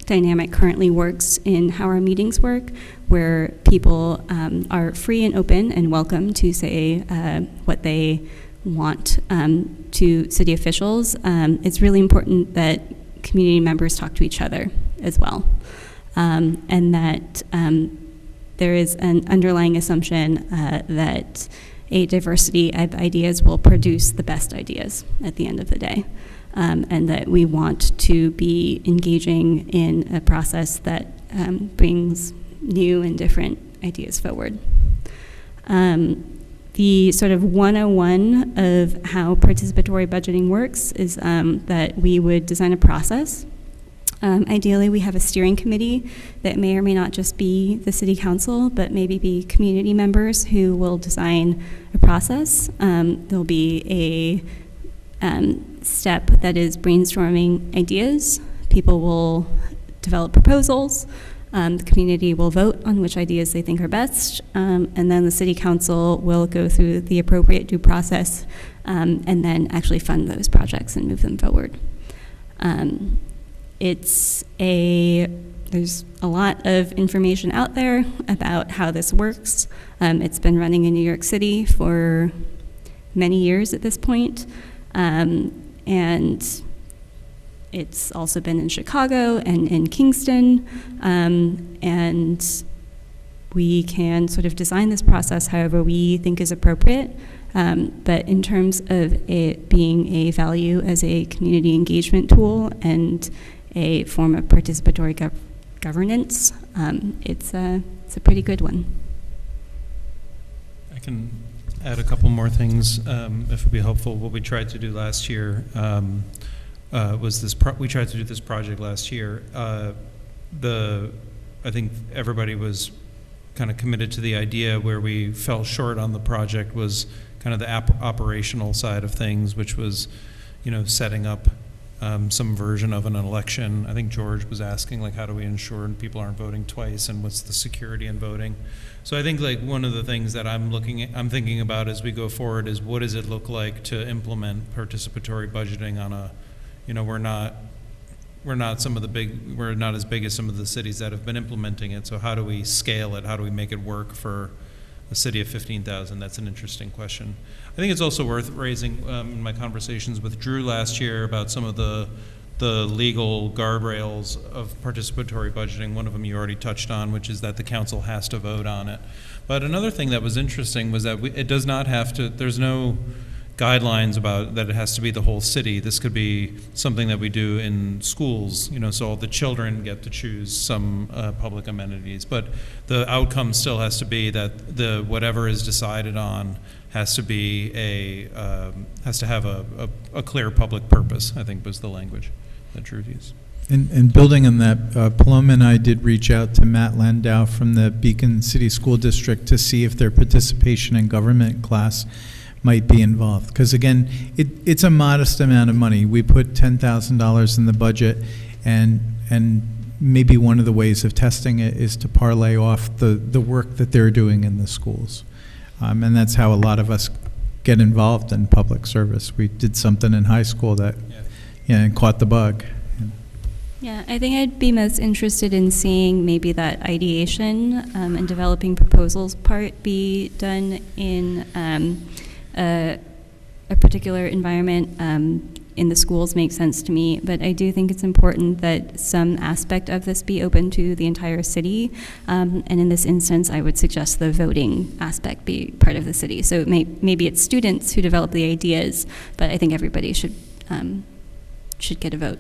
C: dynamic currently works in how our meetings work, where people are free and open and welcome to say what they want to city officials. It's really important that community members talk to each other as well, and that there is an underlying assumption that a diversity of ideas will produce the best ideas at the end of the day. And that we want to be engaging in a process that brings new and different ideas forward. The sort of 101 of how participatory budgeting works is that we would design a process. Ideally, we have a steering committee that may or may not just be the city council, but maybe be community members who will design a process. There'll be a step that is brainstorming ideas. People will develop proposals. The community will vote on which ideas they think are best, and then the city council will go through the appropriate due process and then actually fund those projects and move them forward. There's a lot of information out there about how this works. It's been running in New York City for many years at this point. And it's also been in Chicago and in Kingston, and we can sort of design this process however we think is appropriate, But in terms of it being a value as a community engagement tool and a form of participatory governance, it's a pretty good one.
F: I can add a couple more things, if it'd be helpful. What we tried to do last year was this. We tried to do this project last year. I think everybody was kind of committed to the idea. Where we fell short on the project was kind of the operational side of things, which was, setting up some version of an election. I think George was asking, like, how do we ensure people aren't voting twice, and what's the security in voting? So I think, like, one of the things that I'm thinking about as we go forward is, what does it look like to implement participatory budgeting on a, we're not as big as some of the cities that have been implementing it. So how do we scale it? How do we make it work for a city of 15,000? That's an interesting question. I think it's also worth raising in my conversations with Drew last year about some of the legal guardrails of participatory budgeting. One of them you already touched on, which is that the council has to vote on it. But another thing that was interesting was that it does not have to, there's no guidelines about that it has to be the whole city. This could be something that we do in schools, so all the children get to choose some public amenities, but the outcome still has to be that whatever is decided on has to be has to have a clear public purpose, I think was the language that Drew used.
B: And building on that, Paloma and I did reach out to Matt Landau from the Beacon City School District to see if their participation in government class might be involved. Because again, it's a modest amount of money. We put $10,000 in the budget, and maybe one of the ways of testing it is to parlay off the work that they're doing in the schools. And that's how a lot of us get involved in public service. We did something in high school that and caught the bug.
C: Yeah, I think I'd be most interested in seeing maybe that ideation and developing proposals part be done in a particular environment. In the schools makes sense to me, but I do think it's important that some aspect of this be open to the entire city. And in this instance, I would suggest the voting aspect be part of the city. So maybe it's students who develop the ideas, but I think everybody should get a vote.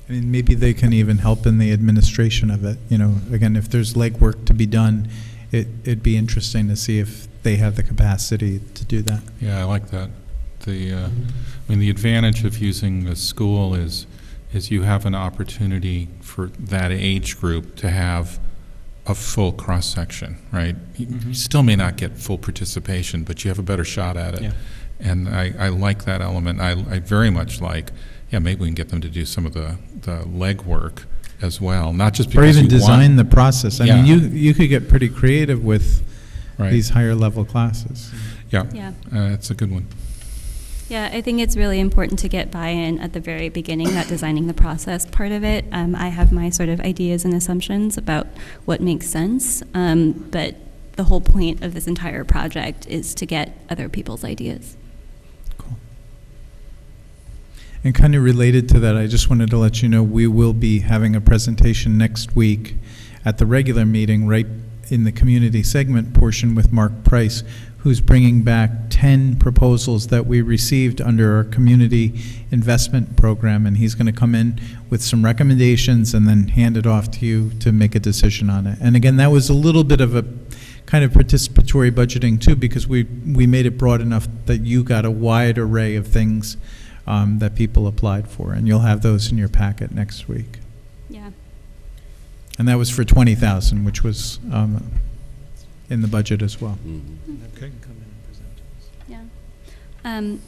B: I mean, maybe they can even help in the administration of it. Again, if there's legwork to be done, it'd be interesting to see if they have the capacity to do that.
A: Yeah, I like that. The advantage of using the school is you have an opportunity for that age group to have a full cross-section, right? You still may not get full participation, but you have a better shot at it. Yeah. And I like that element. I very much like, maybe we can get them to do some of the legwork as well, not just because
B: or even design the process. I mean, you could get pretty creative with these higher level classes.
C: Yeah.
A: It's a good one.
C: Yeah, I think it's really important to get buy-in at the very beginning, that designing the process part of it. I have my sort of ideas and assumptions about what makes sense, but the whole point of this entire project is to get other people's ideas.
B: Cool. And kind of related to that, I just wanted to let you know we will be having a presentation next week at the regular meeting, right in the community segment portion, with Mark Price, who's bringing back 10 proposals that we received under our community investment program, and he's going to come in with some recommendations and then hand it off to you to make a decision on it. And again, that was a little bit of a kind of participatory budgeting too, because we made it broad enough that you got a wide array of things that people applied for, and you'll have those in your packet next week.
C: Yeah.
B: And that was for 20,000, which was in the budget as well.
F: Okay.
C: Yeah. Dan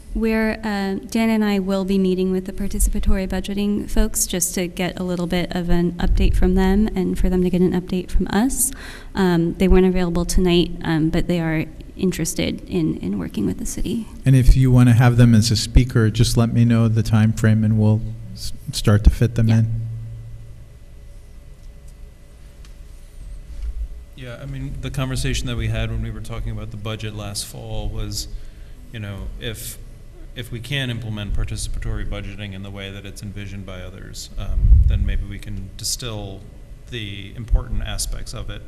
C: and I will be meeting with the participatory budgeting folks just to get a little bit of an update from them and for them to get an update from us. They weren't available tonight, but they are interested in working with the city.
B: And if you want to have them as a speaker, just let me know the time frame and we'll start to fit them in.
F: Yeah, I mean, the conversation that we had when we were talking about the budget last fall was, if we can implement participatory budgeting in the way that it's envisioned by others, then maybe we can distill the important aspects of it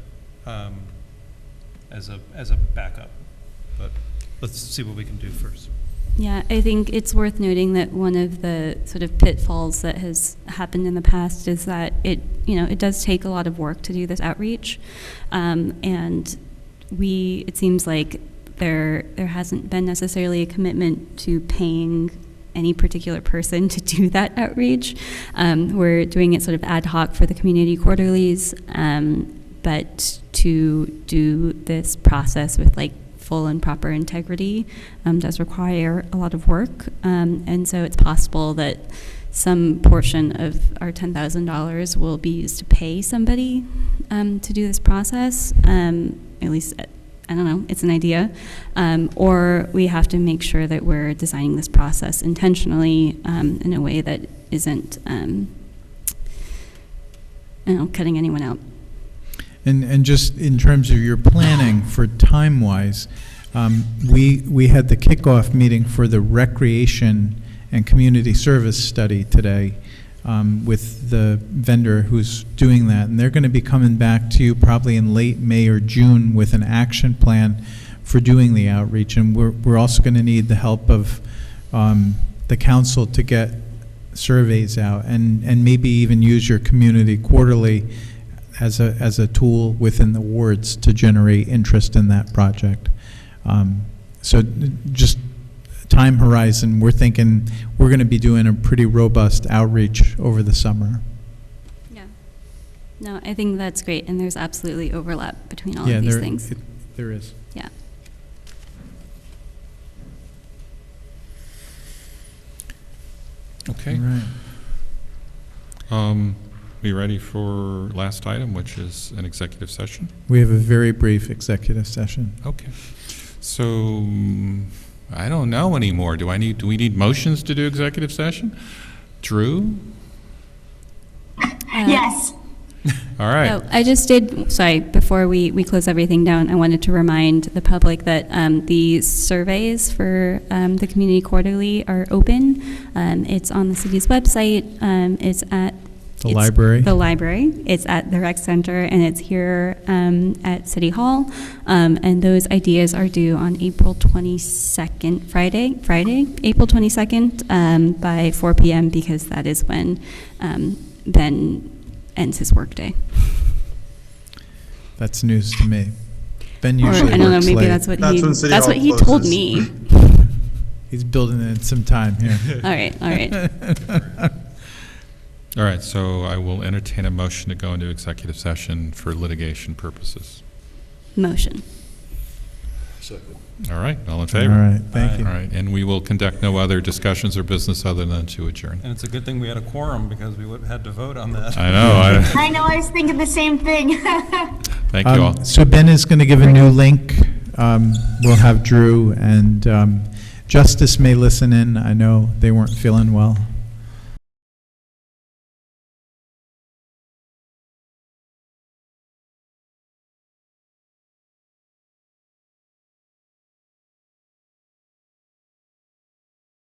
F: as a backup. But let's see what we can do first.
C: Yeah, I think it's worth noting that one of the sort of pitfalls that has happened in the past is that it does take a lot of work to do this outreach, and it seems like there hasn't been necessarily a commitment to paying any particular person to do that outreach. We're doing it sort of ad hoc for the community quarterlies, but to do this process with full and proper integrity does require a lot of work, and so it's possible that some portion of our $10,000 will be used to pay somebody to do this process. At least, I don't know, it's an idea. Or we have to make sure that we're designing this process intentionally in a way that isn't cutting anyone out.
B: And just in terms of your planning for time-wise, we had the kickoff meeting for the recreation and community service study today with the vendor who's doing that. And they're going to be coming back to you probably in late May or June with an action plan for doing the outreach. And we're also going to need the help of the council to get surveys out and maybe even use your community quarterly as a tool within the wards to generate interest in that project. So just time horizon, we're thinking we're going to be doing a pretty robust outreach over the summer.
C: Yeah. No, I think that's great, and there's absolutely overlap between all of these things.
B: There is.
C: Yeah.
A: Okay.
B: All right.
A: We ready for last item, which is an executive session?
B: We have a very brief executive session.
A: Okay. So I don't know anymore. Do we need motions to do executive session? Drew?
J: Yes.
A: All right.
C: Oh, I just did, sorry, before we close everything down, I wanted to remind the public that the surveys for the Community Quarterly are open. It's on the city's website. It's at
B: The library?
C: The library. It's at the rec center, and it's here at City Hall. And those ideas are due on April 22nd, Friday, April 22nd by 4 p.m. because that is when Ben ends his workday.
B: That's news to me. Ben
C: Or
B: usually
C: I don't know,
B: works
C: maybe
B: late.
C: that's what
H: That's when
C: he
H: City Hall
C: told
H: closes.
C: me.
B: He's building in some time here.
C: All right.
A: All right, so I will entertain a motion to go into executive session for litigation purposes.
C: Motion.
A: All right, all in
B: All
A: favor?
B: right, thank you.
A: All right, and we will conduct no other discussions or business other than to adjourn.
F: And it's a good thing we had a quorum because we would have had to vote on that.
A: I know.
J: I know, I was thinking the same thing.
A: Thank you all.
B: So Ben is going to give a new link. We'll have Drew, and Justice may listen in. I know they weren't feeling well.